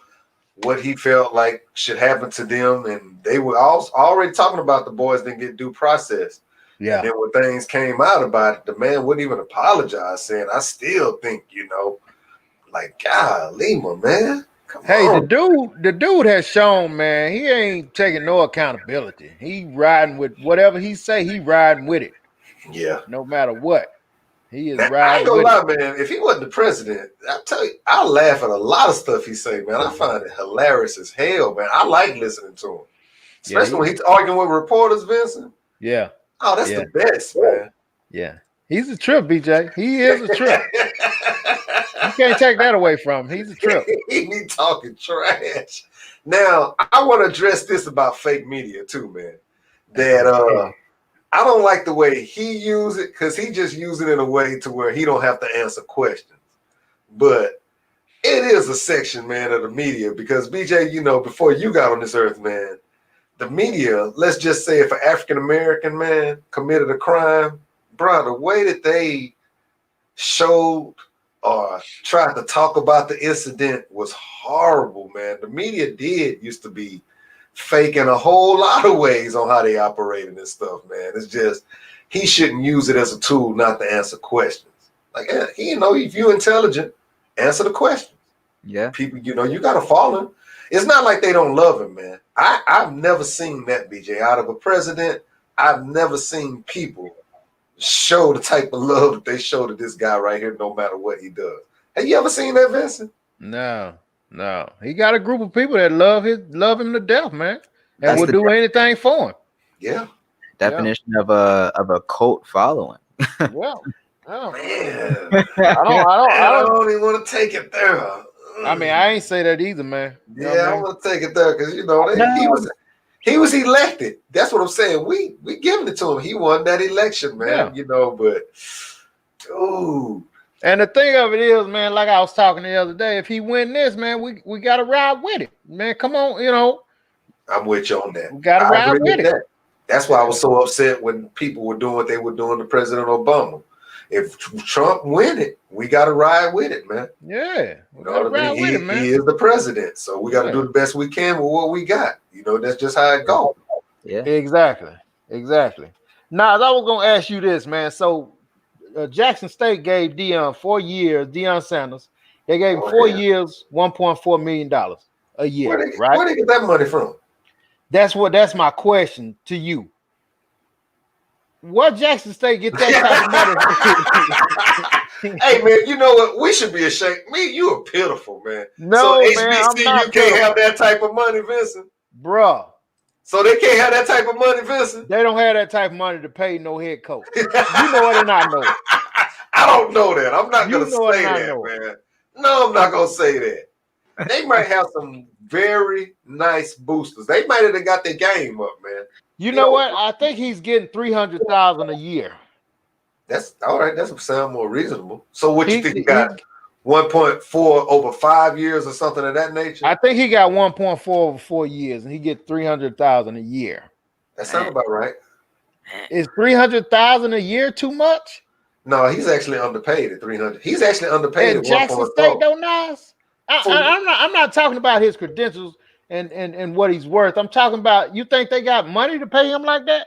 what he felt like should happen to them. And they were already talking about the boys didn't get due process. Yeah. And then when things came out about it, the man wouldn't even apologize, saying, I still think, like, golly, my man. Hey, the dude has shown, man, he ain't taking no accountability. He riding with whatever he say, he riding with it. Yeah. No matter what. He is now, riding I ain't gonna with lie, it. man. If he wasn't the president, I tell you, I laugh at a lot of stuff he say, man. I find it hilarious as hell, man. I like listening to him. Especially when he's arguing with reporters, Vincent. Yeah. Oh, that's the best, man. Yeah. He's a trip, BJ. He is a trip. You can't take that away from him. He's a trip. He be talking trash. Now, I want to address this about fake media too, man. That I don't like the way he use it because he just use it in a way to where he don't have to answer questions. But it is a section, man, of the media because BJ, before you got on this earth, man, the media, let's just say if an African-American man committed a crime, bro, the way that they showed or tried to talk about the incident was horrible, man. The media used to be fake in a whole lot of ways on how they operated and stuff, man. It's just, he shouldn't use it as a tool not to answer questions. Like, if you're intelligent, answer the questions. Yeah. People, you got to follow him. It's not like they don't love him, man. I've never seen that, BJ. Out of a president, I've never seen people show the type of love that they show to this guy right here, no matter what he does. Have you ever seen that, Vincent? No. He got a group of people that love him to death, man, and will do anything for him. Yeah. Definition of a cult following. Well, man, I don't even want to take it there. I mean, I ain't say that either, man. I want to take it there because he was elected. That's what I'm saying. We giving it to him. He won that election, man. But and the thing of it is, man, like I was talking the other day, if he win this, man, we gotta ride with it, man. Come on, I'm with you on that. We gotta ride with it. That's why I was so upset when people were doing what they were doing to President Obama. If Trump win it, we got to ride with it, man. Yeah. He is the president. So we got to do the best we can with what we got. That's just how it goes. Yeah. Exactly. Now, I was going to ask you this, man. So Jackson State gave Deion 4 years, Deion Sanders. They gave him 4 years, $1.4 million a year, right? Where they get that money from? That's my question to you. What Jackson State get that type of money? Hey man, you know what? We should be ashamed. You are pitiful, man. No, so man, HBCU you can't have that type of money, Vincent. Bruh. So they can't have that type of money, Vincent. They don't have that type of money to pay no head coach. You know it or not know it? I don't know that. I'm not gonna say that, man. No, I'm not gonna say that. They might have some very nice boosters. They might have got their game up, man. You know what? I think he's getting $300,000 a year. That's all right. That sound more reasonable. So what you think he got? 1.4 over 5 years or something of that nature? I think he got 1.4 over 4 years, and he get $300,000 a year. That sounds about right. Is $300,000 a year too much? No, he's actually underpaid at 300. He's actually underpaid at Jackson State don't nice. I'm not talking about his credentials and what he's worth. I'm talking about, you think they got money to pay him like that?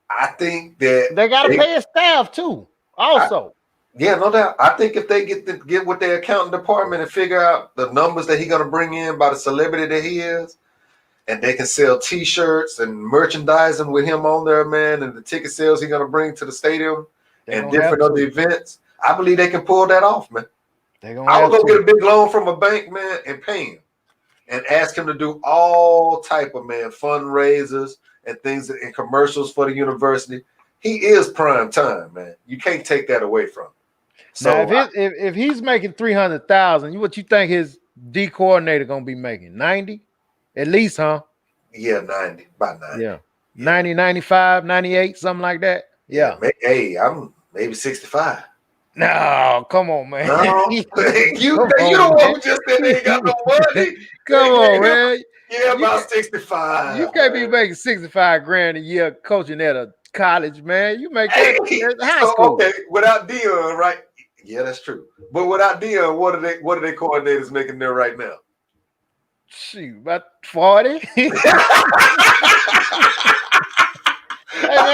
I think that they got to pay his staff too. Also, Yeah, no doubt. I think if they get with their accounting department and figure out the numbers that he's gonna bring in by the celebrity that he is, and they can sell T-shirts and merchandising with him on there, man, and the ticket sales he's gonna bring to the stadium and different other events, I believe they can pull that off, man. I would go get a big loan from a bank, man, and pay him and ask him to do all type of fundraisers and things and commercials for the university. He is prime time, man. You can't take that away from him. So now, if he's making 300,000, what you think his D coordinator gonna be making? 90 at least, huh? Yeah, 90, about 90. Yeah, 90, 95, 98, something like that. Yeah. Hey, I'm maybe 65. No, come on, man. No, you the one who just said they ain't got no money. Come on, man. Yeah, about 65. You can't be making 65 grand a year coaching at a college, man. You make that at high school. Okay, without Dion, right? Yeah, that's true. But without Dion, what are they coordinators making there right now? Shoot, about 40. Hey, man,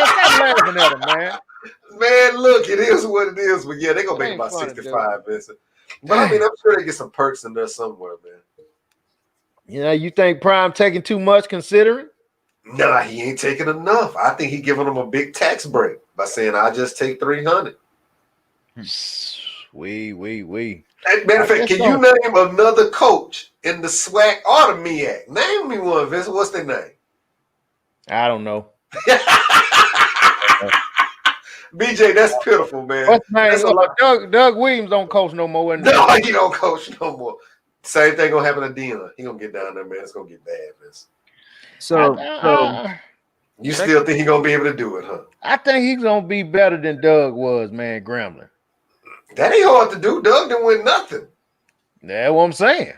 stop laughing at him, man. Man, look, it is what it is. But yeah, they're gonna make about 65, Vincent. But I mean, I'm sure they get some perks in there somewhere, man. You know, you think Prime taking too much considering? Nah, he ain't taking enough. I think he giving them a big tax break by saying I just take 300. Wee. Matter of fact, can you name another coach in the SWAC or the MEAC? Name me one, Vincent. What's their name? I don't know. BJ, that's pitiful, man. What's his name? Doug Williams don't coach no more. No, he don't coach no more. Same thing gonna happen to Dion. He gonna get down there, man. It's gonna get bad, Vincent. So you still think he gonna be able to do it, huh? I think he's gonna be better than Doug was, man. Grambling. That ain't hard to do. Doug didn't win nothing. That's what I'm saying.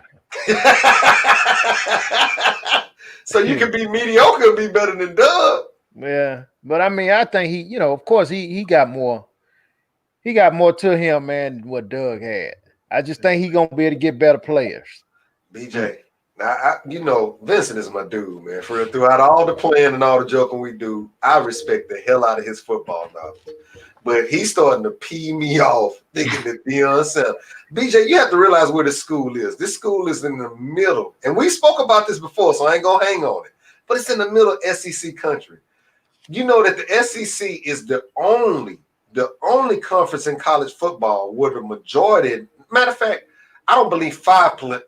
So you can be mediocre and be better than Doug. Yeah, but I mean, I think he, of course, he got more. He got more to him, man, than what Doug had. I just think he's gonna be able to get better players. BJ, now Vincent is my dude, man. For real, throughout all the playing and all the joking we do, I respect the hell out of his football knowledge. But he's starting to pee me off thinking that Deion Sanders. BJ, you have to realize where this school is. This school is in the middle. And we spoke about this before, so I ain't going to hang on it. But it's in the middle of SEC country. You know that the SEC is the only conference in college football where the majority, matter of fact, I don't believe 5%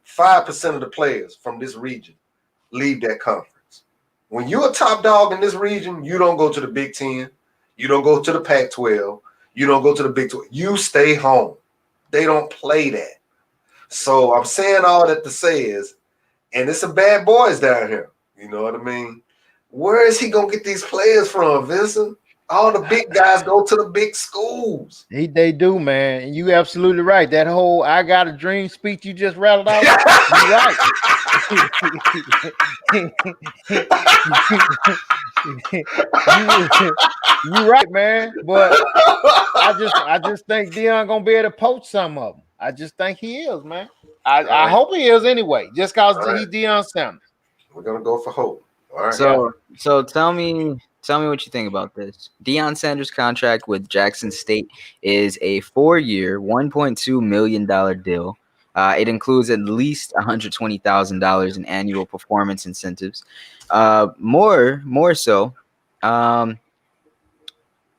of the players from this region leave that conference. When you're a top dog in this region, you don't go to the Big Ten. You don't go to the Pac-12. You don't go to the Big 12. You stay home. They don't play that. So I'm saying all that to say is, and it's some bad boys down here. You know what I mean? Where is he going to get these players from, Vincent? All the big guys go to the big schools. They do, man. And you absolutely right. That whole "I got a dream" speech you just rattled out. You're right. You're right, man. But I just think Deion gonna be able to poach some of them. I just think he is, man. I hope he is anyway. Just cause he's Deion Sanders. We're gonna go for hope. All right. So tell me what you think about this. Deion Sanders' contract with Jackson State is a 4-year, $1.2 million deal. It includes at least $120,000 in annual performance incentives. More so,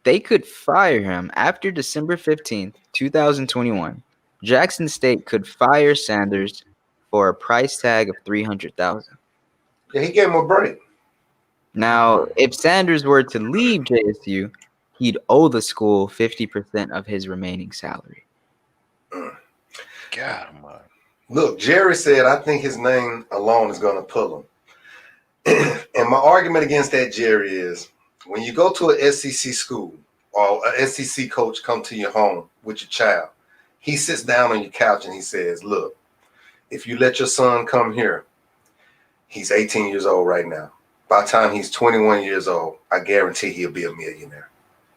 they could fire him after December 15th, 2021. Jackson State could fire Sanders for a price tag of $300,000. Yeah, he gave him a break. Now, if Sanders were to leave JSU, he'd owe the school 50% of his remaining salary. God, look, Jerry said, I think his name alone is going to pull him. And my argument against that, Jerry, is when you go to an SEC school or an SEC coach come to your home with your child, he sits down on your couch and he says, look, if you let your son come here, he's 18 years old right now. By the time he's 21 years old, I guarantee he'll be a millionaire.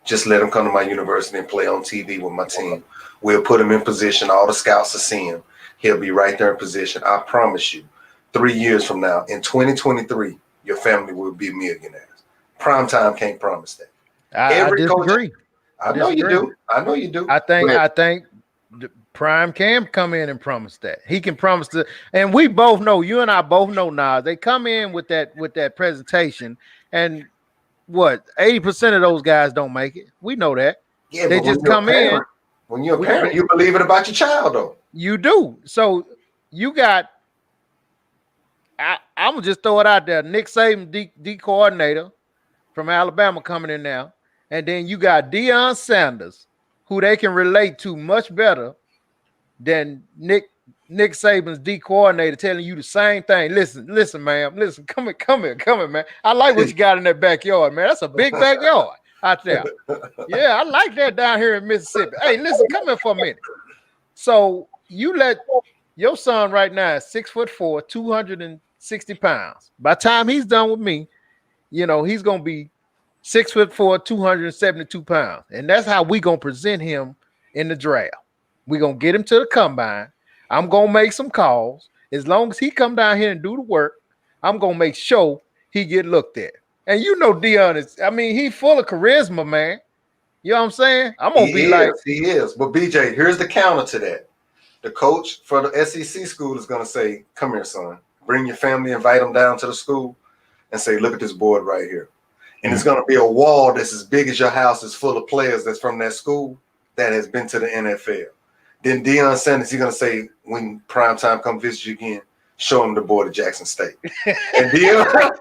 Just let him come to my university and play on TV with my team. We'll put him in position. All the scouts will see him. He'll be right there in position. I promise you, 3 years from now, in 2023, your family will be millionaires. Primetime can't promise that. I disagree. I know you do. I know you do. I think Prime can come in and promise that. He can promise to, and we both know, you and I both know now, they come in with that presentation, and what 80% of those guys don't make it. We know that. Yeah, they just come in. When you're a parent, you believe it about your child, though. You do. So you got, I'm gonna just throw it out there. Nick Saban, D coordinator from Alabama, coming in now, and then you got Deion Sanders, who they can relate to much better than Nick Saban's D coordinator, telling you the same thing. Listen, ma'am. Listen, come here, man. I like what you got in that backyard, man. That's a big backyard out there. Yeah, I like that down here in Mississippi. Hey, listen, come here for a minute. So you let your son right now is 6'4", 260 pounds. By the time he's done with me, he's gonna be 6'4", 272 pounds, and that's how we gonna present him in the draft. We're gonna get him to the combine. I'm gonna make some calls. As long as he come down here and do the work, I'm gonna make sure he get looked at. And Deion is, he's full of charisma, man. You know what I'm saying? I'm gonna he is. But BJ, here's the counter to that. The coach for the SEC school is gonna say, "Come here, son. Bring your family, invite them down to the school, and say, look at this board right here." And it's gonna be a wall that's as big as your house is full of players that's from that school that has been to the NFL. Then Deion Sanders, he's gonna say, when prime time come visit you again, show him the board at Jackson State. And Deion gonna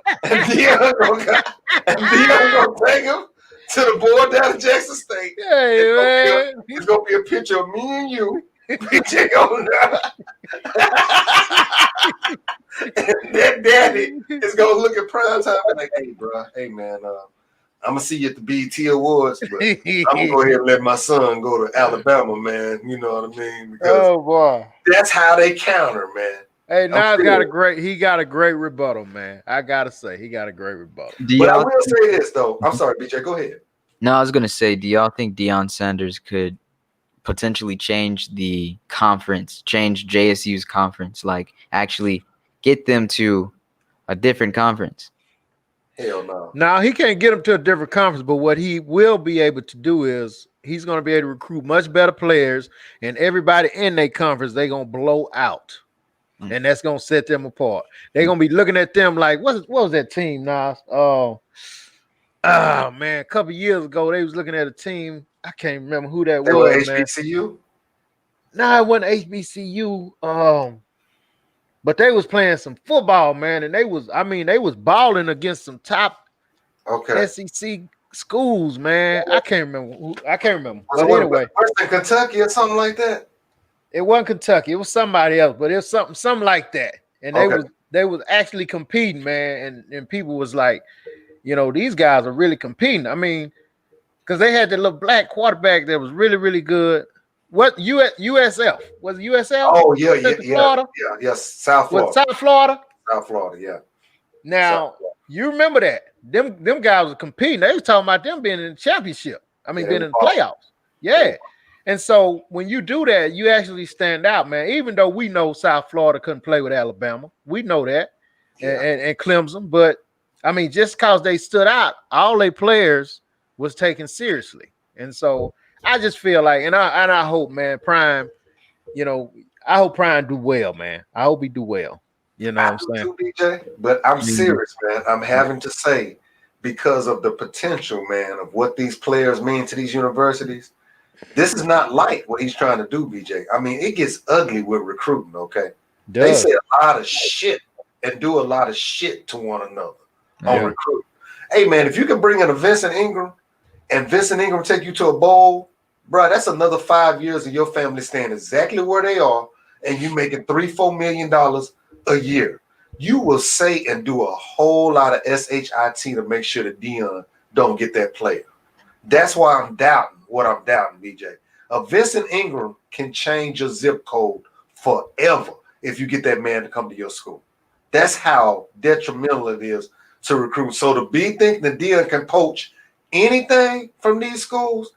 take him to the board down at Jackson State. Hey, man. It's gonna be a picture of me and you. BJ on and that daddy is gonna look at prime time and like, hey, bro, hey man, I'm gonna see you at the BET Awards, but I'm gonna go ahead and let my son go to Alabama, man. You know what I mean? Because boy, that's how they counter, man. Hey, now he got a great rebuttal, man. I gotta say, he got a great rebuttal. But I will say this though. I'm sorry, BJ, go ahead. No, I was gonna say, do y'all think Deion Sanders could potentially change the conference, change JSU's conference, like actually get them to a different conference? Hell no. Now, he can't get them to a different conference, but what he will be able to do is he's going to be able to recruit much better players, and everybody in their conference, they're going to blow out. And that's going to set them apart. They're going to be looking at them like, what was that team, Nas? Oh, man, a couple years ago, they was looking at a team. I can't remember who that was, man. HBCU? No, it wasn't HBCU. But they was playing some football, man, and they was balling against some top SEC schools, man. I can't remember. But anyway, Western Kentucky or something like that. It wasn't Kentucky. It was somebody else, but it was something like that. And they was actually competing, man. And people was like, these guys are really competing. Because they had that little black quarterback that was really, really good. What USF? Was it USF? Oh, yeah. Florida? Yeah, South Florida. South Florida? South Florida, yeah. Now, you remember that. Them guys were competing. They was talking about them being in the championship. Being in the playoffs. Yeah. And so when you do that, you actually stand out, man. Even though we know South Florida couldn't play with Alabama. We know that. Yeah. And Clemson. But, just because they stood out, all their players was taken seriously. And so I just feel like, and I hope, man, Prime, I hope Prime do well, man. I hope he do well. You know what I'm saying? Too, BJ, but I'm serious, man. I'm having to say, because of the potential, man, of what these players mean to these universities, this is not light what he's trying to do, BJ. It gets ugly with recruiting, okay? They say a lot of shit and do a lot of shit to one another on recruiting. Hey, man, if you can bring in a Vincent Ingram and Vincent Ingram take you to a bowl, bro, that's another 5 years of your family staying exactly where they are, and you making $3-4 million a year. You will say and do a whole lot of SHIT to make sure that Deion don't get that player. That's why I'm doubting what I'm doubting, BJ. A Vincent Ingram can change your zip code forever if you get that man to come to your school. That's how detrimental it is to recruit. So to be thinking that Deion can poach anything from these schools,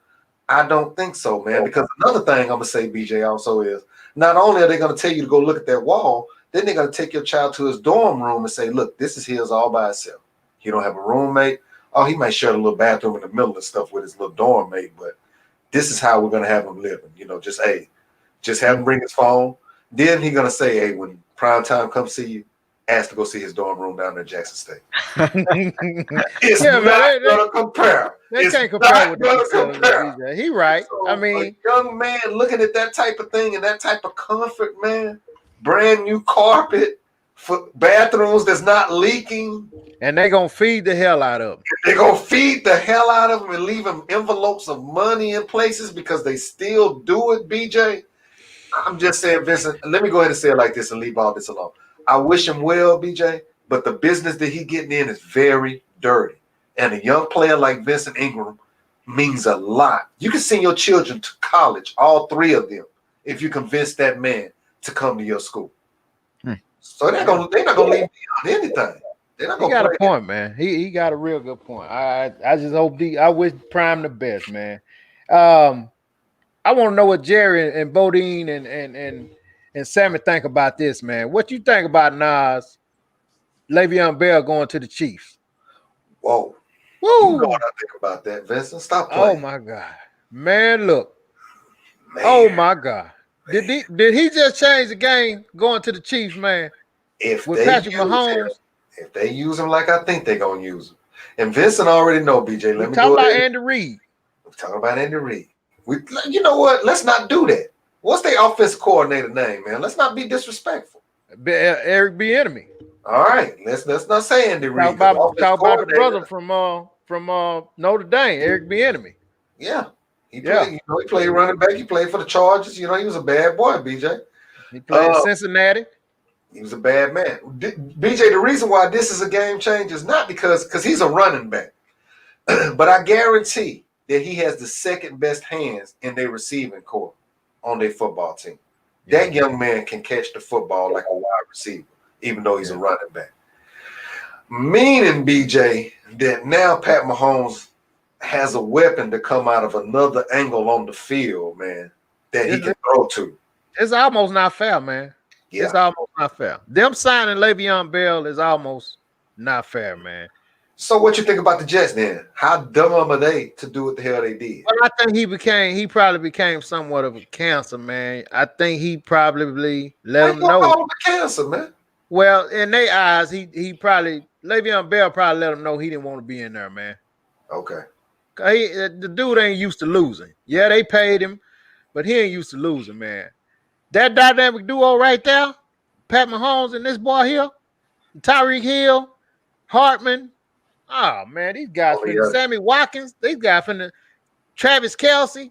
I don't think so, man. Because another thing I'm going to say, BJ, also is not only are they going to tell you to go look at that wall, then they're going to take your child to his dorm room and say, look, this is his all by himself. He don't have a roommate. Oh, he might share a little bathroom in the middle and stuff with his little dorm mate, but this is how we're gonna have him living. Just have him bring his phone. Then he's gonna say, hey, when prime time comes see you, ask to go see his dorm room down there at Jackson State. It's not gonna compare. They can't compare with the facility. He right. So, I mean, a young man looking at that type of thing and that type of comfort, man, brand new carpet for bathrooms that's not leaking. And they're going to feed the hell out of them. They're going to feed the hell out of them and leave them envelopes of money in places because they still do it, BJ. I'm just saying, Vincent, let me go ahead and say it like this and leave all this alone. I wish him well, BJ, but the business that he's getting in is very dirty. And a young player like Vincent Ingram means a lot. You can send your children to college, all three of them, if you convince that man to come to your school. So they're not gonna leave me on anything. They're not gonna. He got a point, man. He got a real good point. I just hope I wish Prime the best, man. I want to know what Jerry and Bodine and Sammy think about this, man. What you think about Nas, Le'Veon Bell going to the Chiefs? Whoa. Woo. You know what I think about that, Vincent. Stop playing. Oh my God. Man, look. Man. Oh my God. Did he just change the game going to the Chiefs, man? With Patrick Mahomes. If they use him like I think they're gonna use him. And Vincent already know, BJ. Let me talk about Andy Reid. We're talking about Andy Reid. You know what? Let's not do that. What's their offensive coordinator name, man? Let's not be disrespectful. Eric Bieniemy. All right, let's not say Andy Reid. Talk about the brother from Notre Dame, Eric Bieniemy. Yeah, he played running back. He played for the Chargers. He was a bad boy, BJ. He played in Cincinnati. He was a bad man. BJ, the reason why this is a game changer is not because he's a running back, but I guarantee that he has the second best hands in their receiving corps on their football team. That young man can catch the football like a wide receiver, even though he's a running back. Meaning, BJ, that now Pat Mahomes has a weapon to come out of another angle on the field, man, that he can throw to. It's almost not fair, man. Yeah. It's almost not fair. Them signing Le'Veon Bell is almost not fair, man. So what you think about the Jets then? How dumb are they to do what the hell they did? Well, I think he probably became somewhat of a cancer, man. I think he probably let him know. Call him a cancer, man. Well, in their eyes, Le'Veon Bell probably let him know he didn't want to be in there, man. Okay. The dude ain't used to losing. Yeah, they paid him, but he ain't used to losing, man. That dynamic duo right there, Pat Mahomes and this boy here, Tyreek Hill, Hartman. Oh, man, these guys Sammy Watkins, these guys finna Travis Kelce.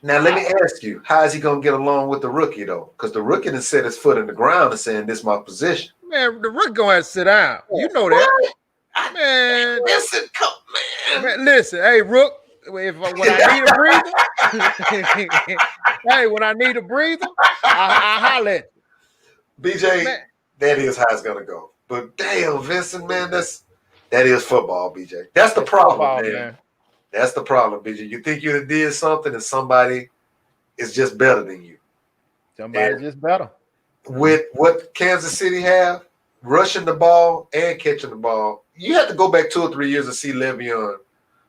Now, let me ask you, how is he going to get along with the rookie, though? Because the rookie done set his foot in the ground and saying, this is my position. Man, the rookie going to have to sit down. You know that. Man. Listen, man, listen, hey, Rook, when I need a breather, when I need a breather, I holler at you. BJ, man. That is how it's going to go. But damn, Vincent, man, that is football, BJ. That's the problem, man. That's the problem, BJ. You think you did something and somebody is just better than you. Somebody's just better. With what Kansas City have, rushing the ball and catching the ball, you have to go back 2 or 3 years and see Le'Veon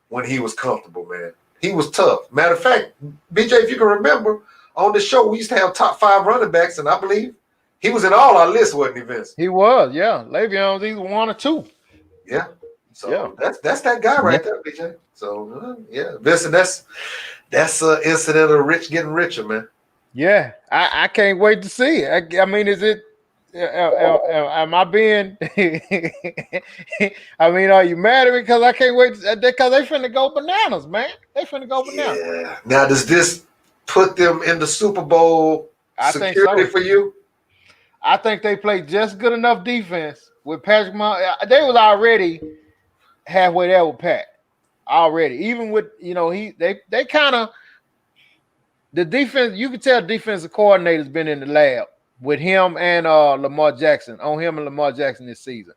when he was comfortable, man. He was tough. Matter of fact, BJ, if you can remember, on the show, we used to have top 5 running backs, and I believe he was in all our lists, wasn't he, Vince? He was, yeah. Le'Veon was either 1 or 2. Yeah. So that's that guy right there, BJ. So Vincent, that's an incident of rich getting richer, man. Yeah, I can't wait to see it. I mean, is it? Am I being? I mean, are you mad at me because I can't wait? Because they finna go bananas, man. They finna go bananas. Yeah. Now, does this put them in the Super Bowl security think so. For you? I think they played just good enough defense with Patrick Mahomes. They was already halfway there with Pat already. Even with they kind of the defense. You can tell defensive coordinator's been in the lab with him and Lamar Jackson this season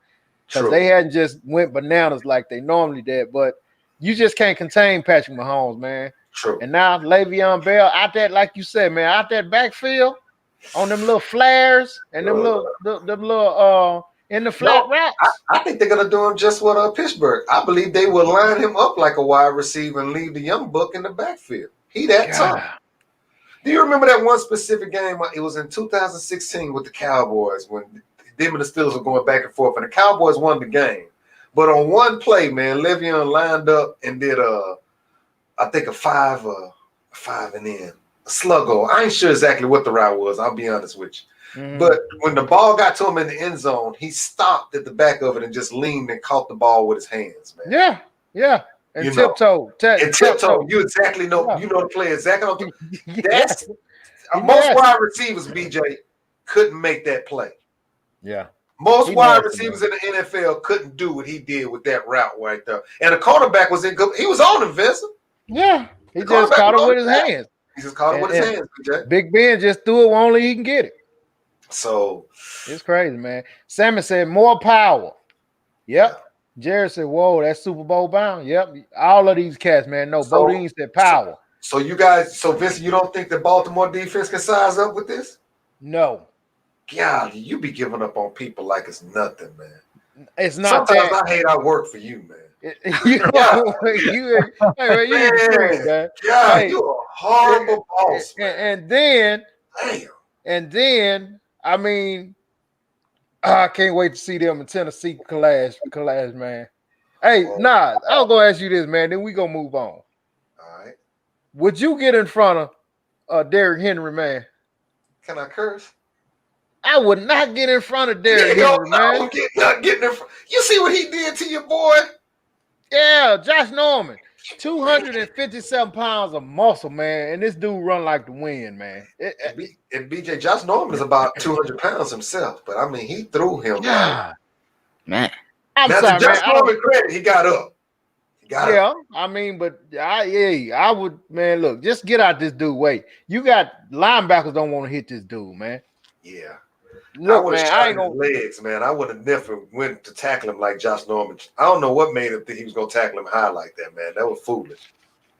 because they hadn't just went bananas like they normally did. But you just can't contain Patrick Mahomes, man. True. And now Le'Veon Bell out there, like you said, man, out that backfield on them little flares and them little in the flat routes. I think they're gonna do him just what Pittsburgh. I believe they will line him up like a wide receiver and leave the young buck in the backfield. He that tough. Do you remember that one specific game? It was in 2016 with the Cowboys when them and the Steelers were going back and forth, and the Cowboys won the game. But on one play, man, Le'Veon lined up and did I think a 5 and in a sluggo. I ain't sure exactly what the route was. I'll be honest with you. Mm-hmm. But when the ball got to him in the end zone, he stopped at the back of it and just leaned and caught the ball with his hands, man. Yeah. And tiptoe. Tiptoe. You exactly know. Yeah. You know the play exactly. That's most wide receivers, BJ, couldn't make that play. Yeah. Most wide receivers in the NFL couldn't do what he did with that route right there. And the cornerback was in good. He was on him, Vincent. Yeah. He just caught it with his hands. He just caught it with his hands, BJ. Big Ben just threw it where only he can get it. So it's crazy, man. Salmon said more power. Yep. Jared said, whoa, that's Super Bowl bound. Yep. All of these cats, man. No, Bodine said power. So you guys, Vincent, you don't think the Baltimore defense can size up with this? No. God, you be giving up on people like it's nothing, man. It's not. Sometimes I hate I work for you, man. You're a horrible boss, man. And then, I mean, I can't wait to see them in Tennessee clash, man. Hey, I was gonna ask you this, man. Then we gonna move on. All right. Would you get in front of Derrick Henry, man? Can I curse? I would not get in front of Derrick Henry, man. Not getting in front. You see what he did to your boy? Yeah, Josh Norman. 257 pounds of muscle, man, and this dude run like the wind, man. And BJ, Josh Norman is about 200 pounds himself, but I mean, he threw him. Yeah, man. I'm sorry, Josh Norman credit, he got up. I mean, but I would, man. Look, just get out this dude. Wait, you got linebackers don't want to hit this dude, man. Yeah. Look, man, I ain't gonna legs, man. I would have never went to tackle him like Josh Norman. I don't know what made him think he was gonna tackle him high like that, man. That was foolish.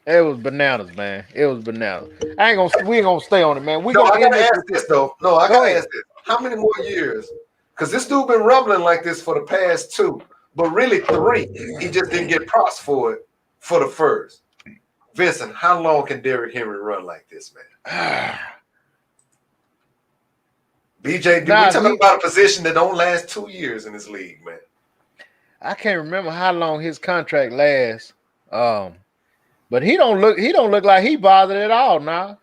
It was bananas, man. It was bananas. We ain't gonna stay on it, man. I gotta ask this though. No, I gotta ask this. How many more years? Because this dude been rumbling like this for the past 2, but really 3. He just didn't get props for it for the first. Vincent, how long can Derrick Henry run like this, man? BJ, we talking about a position that don't last 2 years in this league, man. I can't remember how long his contract lasts. But he don't look like he bothered at all now.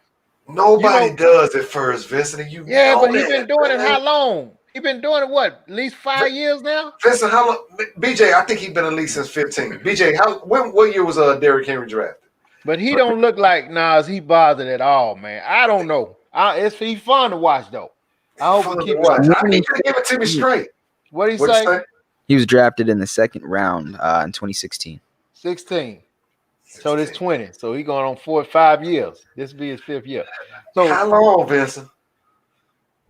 Nobody does at first, Vincent. But he's been doing it how long? He been doing it what? At least 5 years now? Vincent, how long? BJ, I think he's been at least since 15. BJ, what year was Derrick Henry drafted? But he don't look like Nas. He bothered at all, man. I don't know. He's fun to watch though. I hope we keep watching. I need you to give it to me straight. What did he say? He was drafted in the second round in 2016. 16. So this 20. So he going on 4 or 5 years. This will be his 5th year. So how long, Vincent?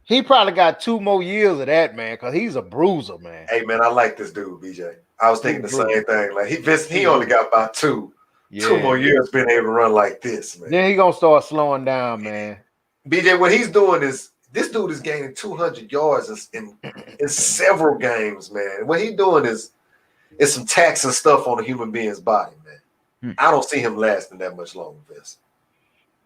He probably got 2 more years of that, man, because he's a bruiser, man. Hey, man, I like this dude, BJ. I was thinking the same thing. Like he only got about 2 more years being able to run like this, man. Then he gonna start slowing down, man. BJ, what he's doing is this dude is gaining 200 yards in several games, man. What he's doing is some taxing stuff on a human being's body, man. I don't see him lasting that much longer, Vince.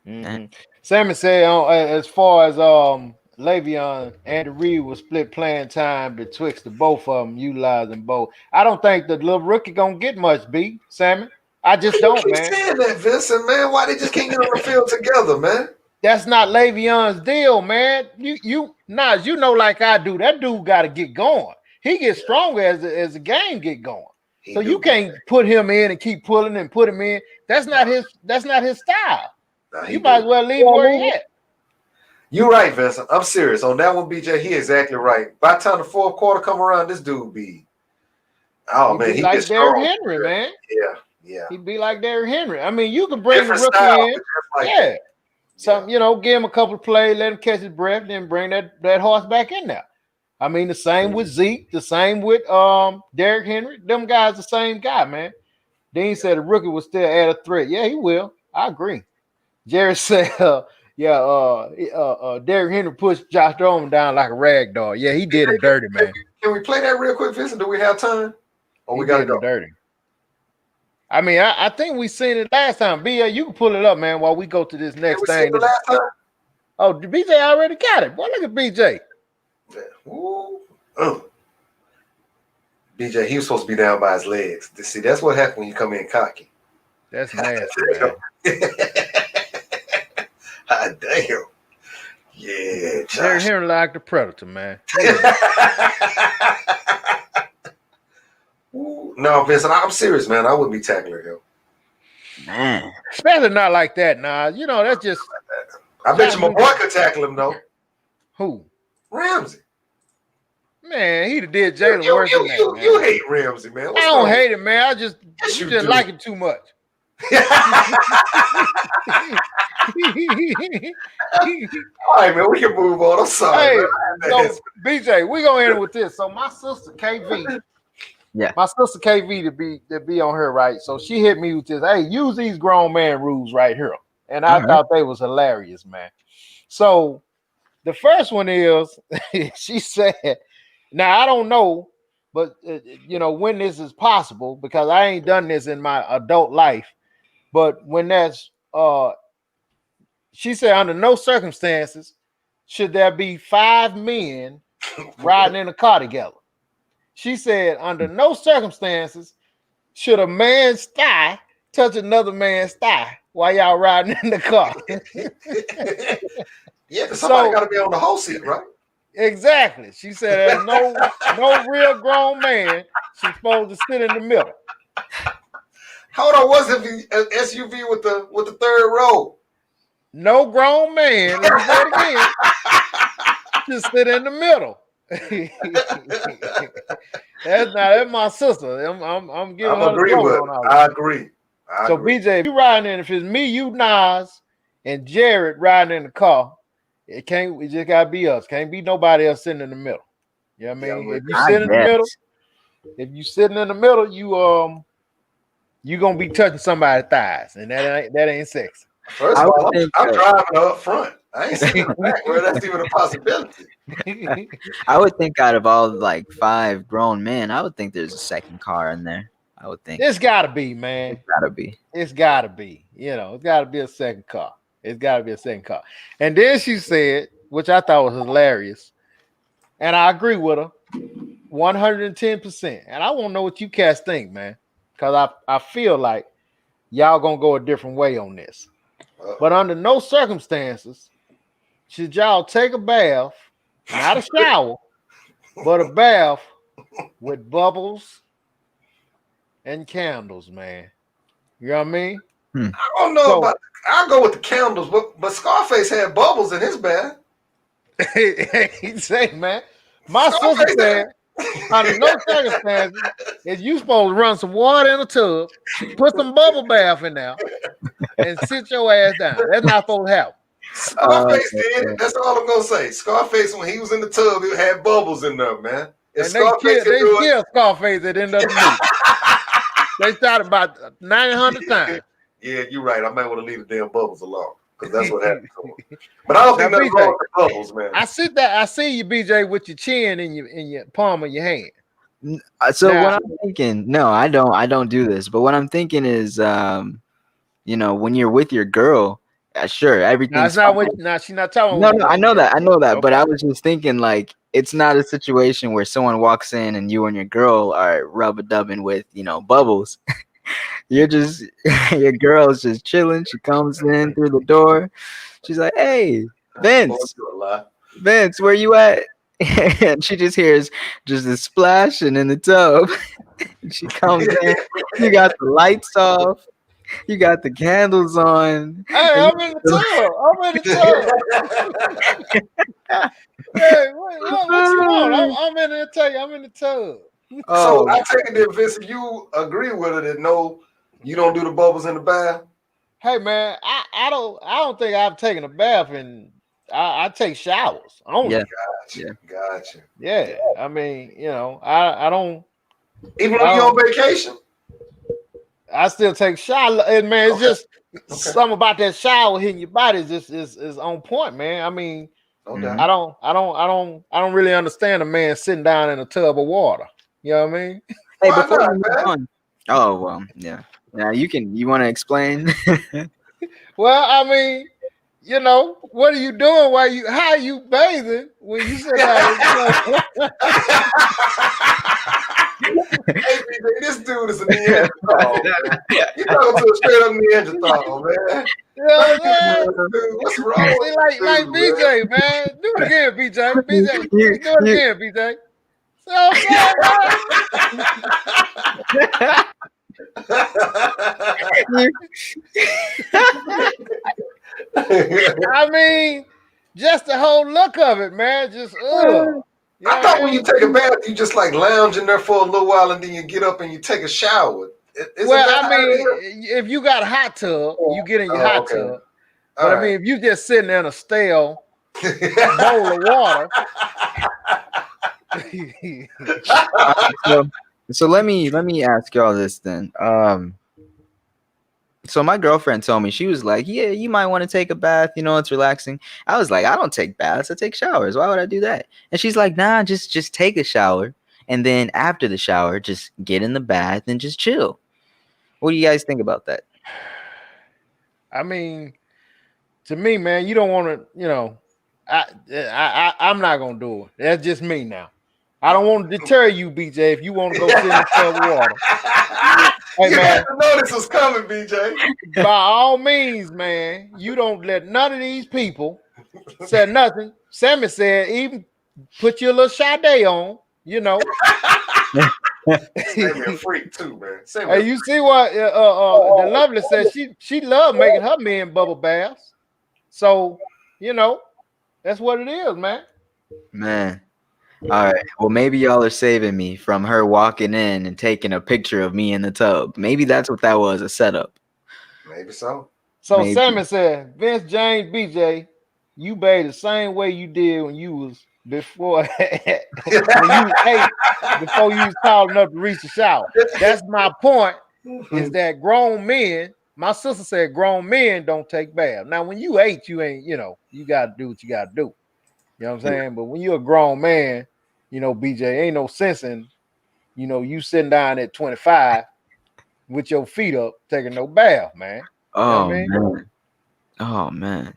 Mm-hmm. Sammy said, as far as Le'Veon, Andy Reid will split playing time betwixt the both of them, utilizing both. I don't think the little rookie gonna get much, B. Sammy. I just don't, man. Saying that, Vincent, man. Why they just can't get on the field together, man? That's not Le'Veon's deal, man. Nas, you know, like I do, that dude got to get going. He gets stronger as the game get going. So you can't put him in and keep pulling and put him in. That's not his style. You might as well leave where he at. You're right, Vincent. I'm serious on that one, BJ. He exactly right. By the time the 4th quarter come around, this dude be he like Derrick Henry, man. Yeah. He'd be like Derrick Henry. I mean, you can bring the rookie in. Some, give him a couple of plays, let him catch his breath, then bring that horse back in there. I mean, the same with Zeke, the same with Derrick Henry. Them guys the same guy, man. Dean said the rookie will still add a threat. Yeah, he will. I agree. Jared said, Derrick Henry pushed Josh Norman down like a rag doll. Yeah, he did him dirty, man. Can we play that real quick, Vincent? Do we have time? Or we got to go dirty? I mean, I think we seen it last time. BA, you can pull it up, man, while we go to this next thing. Last time? Oh, BJ already got it. Boy, look at BJ. Ooh. BJ, he was supposed to be down by his legs. See, that's what happens when you come in cocky. That's nasty, man. Hot damn. Yeah, Josh. They're hearing like the Predator, man. No, Vincent, I'm serious, man. I wouldn't be tackling him. Man. Especially not like that. Nah, you know, that's just. I bet you my boy could tackle him, though. Who? Ramsey. Man, he'd have did Jalen worse than that. You hate Ramsey, man. I don't hate him, man. I just, you just like him too much. All right, man, we can move on. I'm sorry. Hey, so BJ, we gonna end it with this. So my sister KV, my sister KV to be on her, right? So she hit me with this. Hey, use these grown man rules right here, and I thought they was hilarious, man. So the first one is she said, now I don't know, but you know when this is possible because I ain't done this in my adult life. But when that's she said, under no circumstances should there be 5 men riding in a car together. She said, under no circumstances should a man's thigh touch another man's thigh while y'all riding in the car. Yeah, because somebody got to be on the whole seat, right? Exactly. She said, there's no real grown man she's supposed to sit in the middle. Hold on, was it an SUV with the third row? No grown man, let me say it again, just sit in the middle. That's my sister. I'm giving her the on all I agree. So BJ, if you riding in, if it's me, you, Nas, and Jared riding in the car, it just gotta be us. Can't be nobody else sitting in the middle. You know what I mean? If you sit in the middle, if you sitting in the middle, you gonna be touching somebody's thighs, and that ain't sexy. First of all, I'm driving up front. I ain't sitting in the back where that's even a possibility. I would think out of all like 5 grown men, I would think there's a second car in there. I would think it's gotta be, man. It's gotta be. You know, it's gotta be a second car. It's gotta be a second car. And then she said, which I thought was hilarious, and I agree with her 110%. And I want to know what you cats think, man, because I feel like y'all gonna go a different way on this. But under no circumstances should y'all take a bath, not a shower, but a bath with bubbles and candles, man. You know what I mean? I don't know about. I'll go with the candles, but Scarface had bubbles in his bath. He say, man, my sister said, under no circumstances is you supposed to run some water in a tub, put some bubble bath in there, and sit your ass down. That's not supposed to happen. Scarface did. That's all I'm gonna say. Scarface, when he was in the tub, it had bubbles in there, man. And they killed Scarface at the end of the movie. They shot about 900 times. Yeah, you're right. I might want to leave the damn bubbles alone because that's what happened to him. But I don't think nothing wrong with the bubbles, man. I see you, BJ, with your chin in your palm of your hand. So what I'm thinking, no, I don't do this. But what I'm thinking is, you know, when you're with your girl, sure, everything. She's not telling. No, I know that. Okay. But I was just thinking, like, it's not a situation where someone walks in and you and your girl are rub-a-dubbing with, you know, bubbles. You're just, your girl's just chilling. She comes in through the door. She's like, "Hey, Vince, where you at?" And she just hears just a splashing in the tub. She comes in. You got the lights off. You got the candles on. Hey, I'm in the tub. Hey, what you want? I'm in the tub. I'm in the tub. So I take it that Vince, you agree with her that no, you don't do the bubbles in the bath. Hey man, I don't think I've taken a bath and I take showers only. Gotcha. Yeah, I mean, you know, I don't. Even when you're on vacation, I still take shower. And man, it's just something about that shower hitting your body is on point, man. I mean, I don't really understand a man sitting down in a tub of water. You know what I mean? Hey, before we move on. Oh well, yeah. Now you want to explain? Well, I mean, what are you doing how are you bathing when you sit down? Hey, this dude is a Neanderthal, man. You talking to a straight up Neanderthal, man. You know what I'm saying? Dude, what's wrong with See, like dude, BJ, man. Do it again, BJ. BJ, do it again, BJ. See what I'm saying? I mean, just the whole look of it, man. Just I thought when you take a bath, you just like lounge in there for a little while and then you get up and you take a shower. Well, I mean, if you got a hot tub, you get in your hot tub. But I mean, if you just sitting there in a stale bowl of water. So let me ask y'all this then. So my girlfriend told me, she was like, yeah, you might want to take a bath, it's relaxing. I was like, I don't take baths, I take showers. Why would I do that? And she's like, nah, just take a shower. And then after the shower, just get in the bath and just chill. What do you guys think about that? I mean, to me, man, you don't want to, I'm not going to do it. That's just me now. I don't want to deter you, BJ, if you want to go sit in the tub of water. Hey, you man, had to know this was coming, BJ. By all means, man, you don't let none of these people say nothing. Sammy said, even put your little Sade on, Sammy a freak too, man. Hey, you see what the Lovely said? She loved making her men bubble baths. So, that's what it is, man. Man. All right. Well, maybe y'all are saving me from her walking in and taking a picture of me in the tub. Maybe that's what that was, a setup. Maybe so. So maybe. Sammy said, Vince, James, BJ, you bathed the same way you did when you was before when you ate, before you was tall enough to reach the shower. That's my point, is that grown men, my sister said grown men don't take baths. Now, when you ate, you ain't, you got to do what you got to do. You know what I'm saying? But when you're a grown man, BJ, ain't no sense in, you sitting down at 25 with your feet up, taking no bath, man. Man. Oh, man.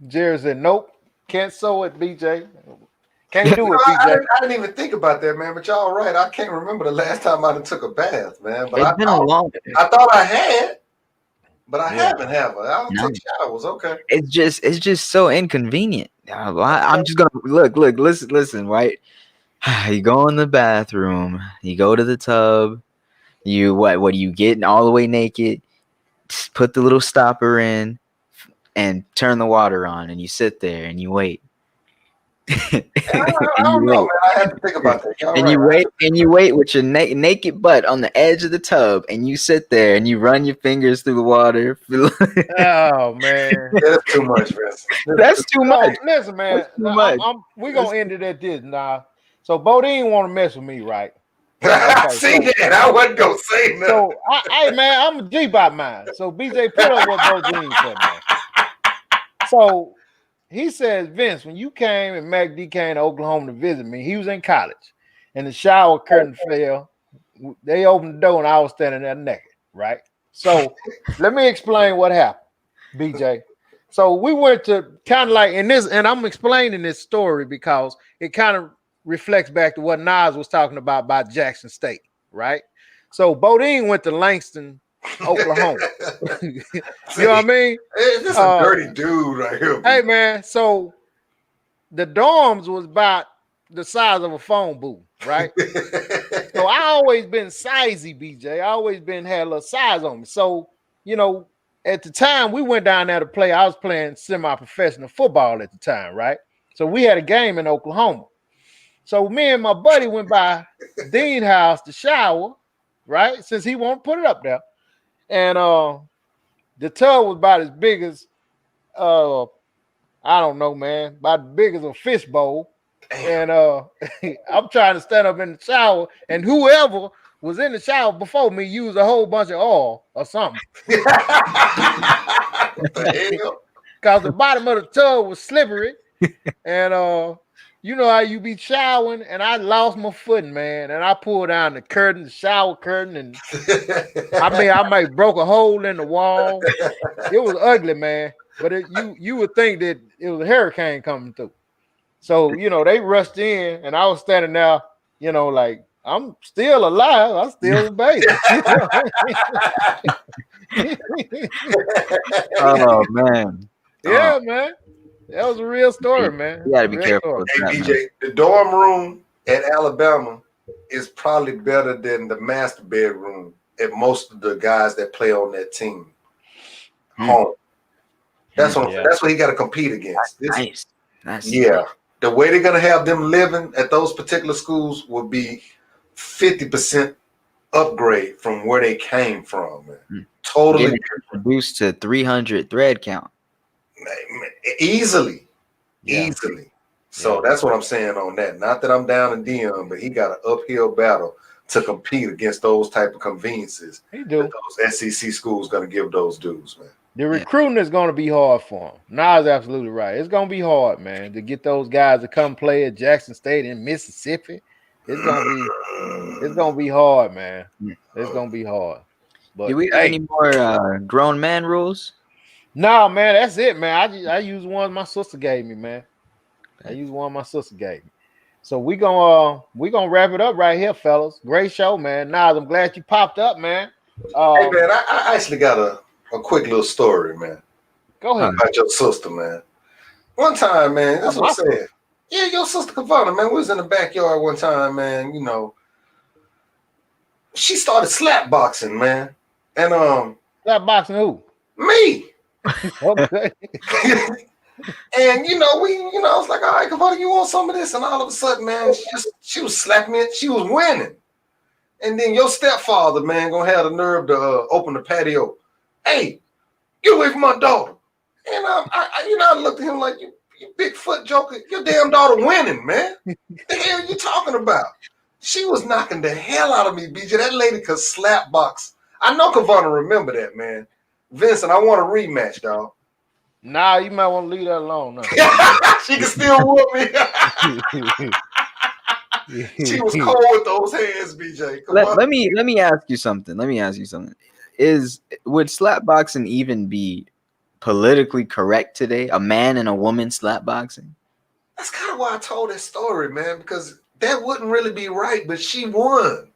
Jerry said, nope, can't sew it, BJ. Can't do it, BJ. I didn't even think about that, man, but y'all right. I can't remember the last time I took a bath, man. But it's been a long time. I thought I had, but I haven't, have I? I don't take showers, okay. It's just so inconvenient. I'm just gonna look, listen, right? You go in the bathroom, you go to the tub, you what do you get all the way naked, just put the little stopper in and turn the water on, and you sit there and you wait. I don't know, man. I have to think about that. You wait with your naked butt on the edge of the tub, and you sit there and you run your fingers through the water. Oh man, that's too much, Vince. That's too much. Listen, man, we're gonna end it at this now. So Bodine want to mess with me, right? Okay, see that? I wasn't gonna say nothing. So, hey man, I'm a G by mine. So BJ, put up what Bodine said, man. So he says, Vince, when you came and Mac D came to Oklahoma to visit me, he was in college, and the shower curtain fell. They opened the door, and I was standing there naked, right? So let me explain what happened, BJ. So we went to kind of like in this, and I'm explaining this story because it kind of reflects back to what Nas was talking about Jackson State, right? So Bodine went to Langston, Oklahoma. You know what I mean? Hey, this is a dirty dude right here. Hey man, so the dorms was about the size of a phone booth, right? So I always been sizey, BJ. I always had a little size on me. So, at the time we went down there to play, I was playing semi-professional football at the time, right? So we had a game in Oklahoma. So me and my buddy went by Dean's house to shower, right? Since he won't put it up there. And the tub was about as big as I don't know, man, about as big as a fish bowl. And I'm trying to stand up in the shower, and whoever was in the shower before me used a whole bunch of oil or something. Because the bottom of the tub was slippery, and you know how you be showering, and I lost my footing, man, and I pulled down the curtain, the shower curtain, and I might broke a hole in the wall. It was ugly, man. But you would think that it was a hurricane coming through. So they rushed in, and I was standing there, like I'm still alive. I'm still a baby. Oh man. Yeah, man. That was a real story, man. You gotta be careful. Hey, BJ, the dorm room at Alabama is probably better than the master bedroom at most of the guys that play on that team. Home. That's what he got to compete against. Nice. The way they're gonna have them living at those particular schools will be 50% upgrade from where they came from. Man. Totally reduced to 300 thread count. Easily. So that's what I'm saying on that. Not that I'm down in Dion, but he got an uphill battle to compete against those type of conveniences. He do. Those SEC schools gonna give those dudes, man. The recruiting is going to be hard for him. Nas absolutely right. It's going to be hard, man, to get those guys to come play at Jackson State in Mississippi. It's going to be hard, man. It's going to be hard. But do we have any more grown man rules? No, man, that's it, man. I use one my sister gave me, man. So we gonna wrap it up right here, fellas. Great show, man. Nas, I'm glad you popped up, man. Hey, man, I actually got a quick little story, man. Go ahead. About your sister, man. One time, man, that's what I'm saying. Yeah, your sister Kavana, man, we was in the backyard one time, man. She started slap boxing, man. And slap boxing who? Me. Okay. And I was like, all right, Kavana, you want some of this? And all of a sudden, man, she was slapping me. She was winning. And then your stepfather, man, gonna have the nerve to open the patio. Hey, get away from my daughter. And I looked at him like, you Bigfoot joker, your damn daughter winning, man. The hell are you talking about? She was knocking the hell out of me, BJ. That lady could slap box. I know Kavana remember that, man. Vincent, I want a rematch, dog. Nah, you might want to leave that alone. No. She can still whoop me. She was cold with those hands, BJ. Let me ask you something. Would slap boxing even be politically correct today? A man and a woman slap boxing? That's kind of why I told that story, man, because that wouldn't really be right, but she won.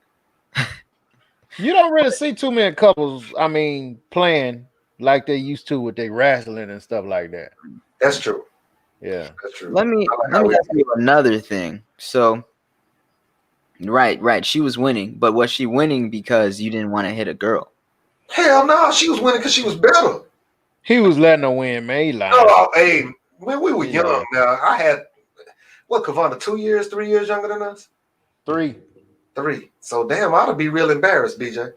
You don't really see too many couples, playing like they used to with their wrestling and stuff like that. That's true. Yeah. That's true. Let me ask you another thing. So Right. She was winning, but was she winning because you didn't want to hit a girl? Hell no, she was winning because she was better. He was letting her win, man. He lied. Oh, hey, when we were young, now I had Kavana, 3 years younger than us? 3. So damn, I'd be real embarrassed, BJ.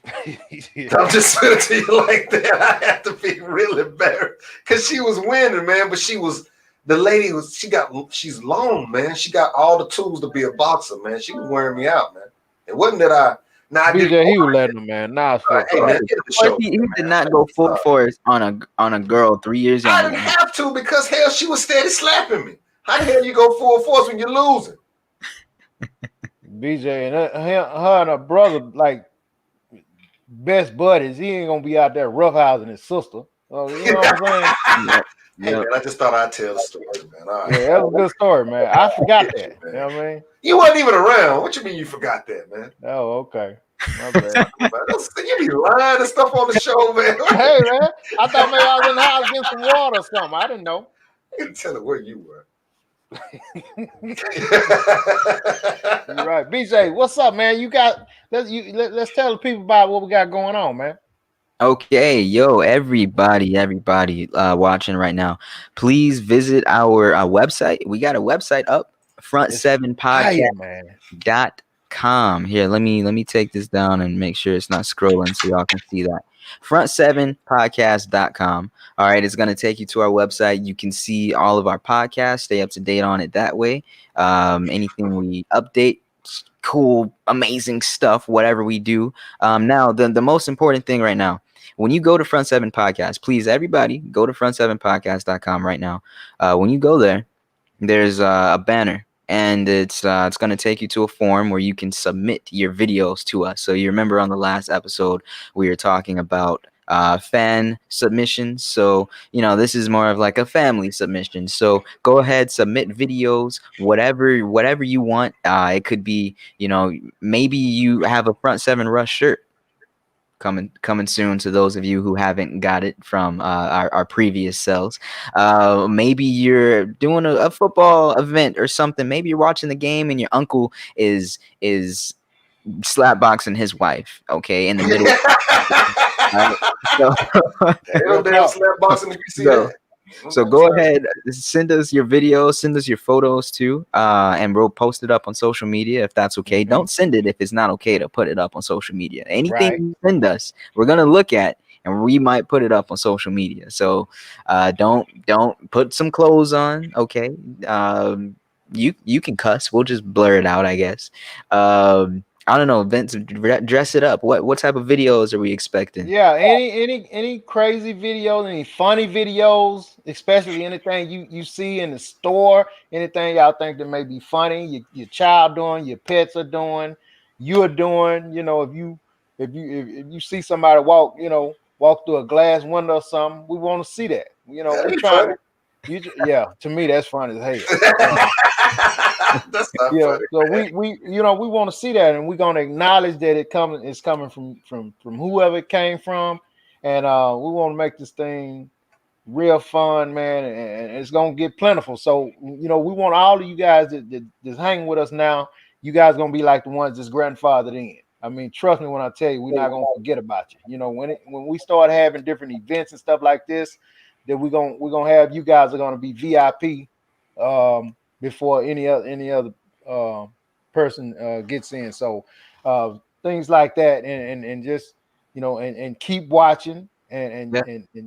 I'm just saying it to you like that. I had to be real embarrassed because she was winning, man. But she's long, man. She got all the tools to be a boxer, man. She was wearing me out, man. It wasn't that I. Nah, BJ, he was letting him, man. He did not go full force on a girl 3 years younger. I didn't have to because hell, she was steady slapping me. How the hell you go full force when you're losing? BJ and her and her brother, like best buddies. He ain't gonna be out there roughhousing his sister. So, you know what I'm saying? Hey, man, I just thought I'd tell the story, man. All right. Yeah, that was a good story, man. I forgot that. You know what I mean? You wasn't even around. What you mean you forgot that, man? Oh, okay. My bad. You be lying and stuff on the show, man. Hey, man. I thought maybe I was in the house getting some water or something. I didn't know. You can tell her where you were. You're right. BJ, what's up, man? Let's tell the people about what we got going on, man. Okay, everybody watching right now, please visit our website. We got a website up, front7podcast.com. Here, let me take this down and make sure it's not scrolling so y'all can see that. front7podcast.com. All right, it's going to take you to our website. You can see all of our podcasts, stay up to date on it that way. Anything we update, cool, amazing stuff, whatever we do. Now, the most important thing right now, when you go to Front 7 Podcast, please, everybody, go to front7podcast.com right now. When you go there, there's a banner, and it's going to take you to a form where you can submit your videos to us. So you remember on the last episode we were talking about fan submissions. So this is more of like a family submission. So go ahead, submit videos, whatever you want. It could be, maybe you have a Front Seven Rush shirt coming soon to those of you who haven't got it from our previous selves. Maybe you're doing a football event or something. Maybe you're watching the game and your uncle is slapboxing his wife, okay, in the middle. Damn slapboxing if you see that. So go ahead, send us your videos, send us your photos too, and we'll post it up on social media if that's okay. Don't send it if it's not okay to put it up on social media. Anything you send us, we're gonna look at, and we might put it up on social media. So don't put some clothes on, okay? You can cuss. We'll just blur it out, I guess. I don't know, Vince, dress it up. What type of videos are we expecting? Yeah, any crazy videos, any funny videos, especially anything you see in the store, anything y'all think that may be funny, your child doing, your pets are doing, you're doing. If you see somebody walk through a glass window or something, we want to see that. We trying to. To me that's funny as hell. That's not funny. So man. we want to see that, and we're gonna acknowledge that it's coming from whoever it came from, and we want to make this thing real fun, man, and it's gonna get plentiful. So we want all of you guys that's hanging with us now. You guys gonna be like the ones that's grandfathered in. I mean, trust me when I tell you, we're not gonna forget about you. When we start having different events and stuff like this, that we're gonna have, you guys are gonna be VIP before any other person gets in. So things like that, and just and keep watching and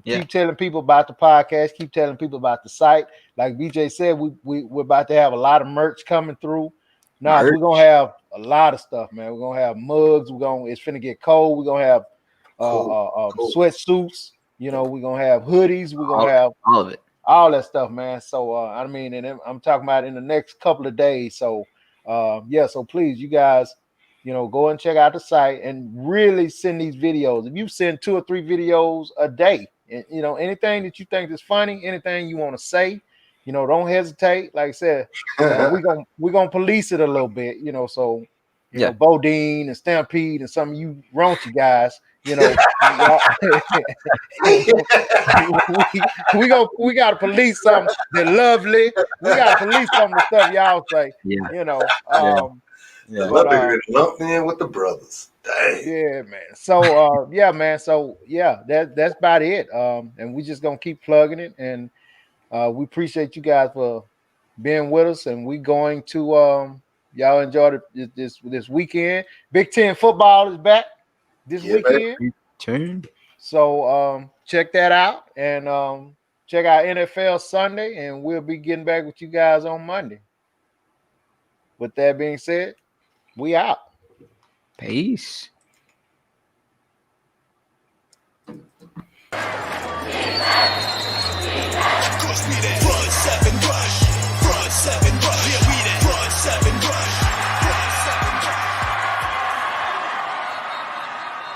keep telling people about the podcast, keep telling people about the site. Like BJ said, we're about to have a lot of merch coming through. Now we're gonna have a lot of stuff, man. We're gonna have mugs. It's finna get cold. We're gonna have sweatsuits. We're gonna have hoodies. We're gonna have all of it, all that stuff, man. So and I'm talking about in the next couple of days. So so please, you guys, go and check out the site and really send these videos. If you send 2 or 3 videos a day, and anything that you think is funny, anything you want to say, don't hesitate. Like I said, we're gonna police it a little bit, so Bodine and Stampede and some of you raunchy guys, we gotta police something. They're lovely. We gotta police some of the stuff y'all say. The love been lumped in with the brothers. Dang. Yeah, man. So man. So that's about it. And we just gonna keep plugging it, and we appreciate you guys for being with us. And we going to y'all enjoy this weekend. Big Ten football is back this weekend. So check that out, and check out NFL Sunday, and we'll be getting back with you guys on Monday. With that being said, we out. Peace. Cause we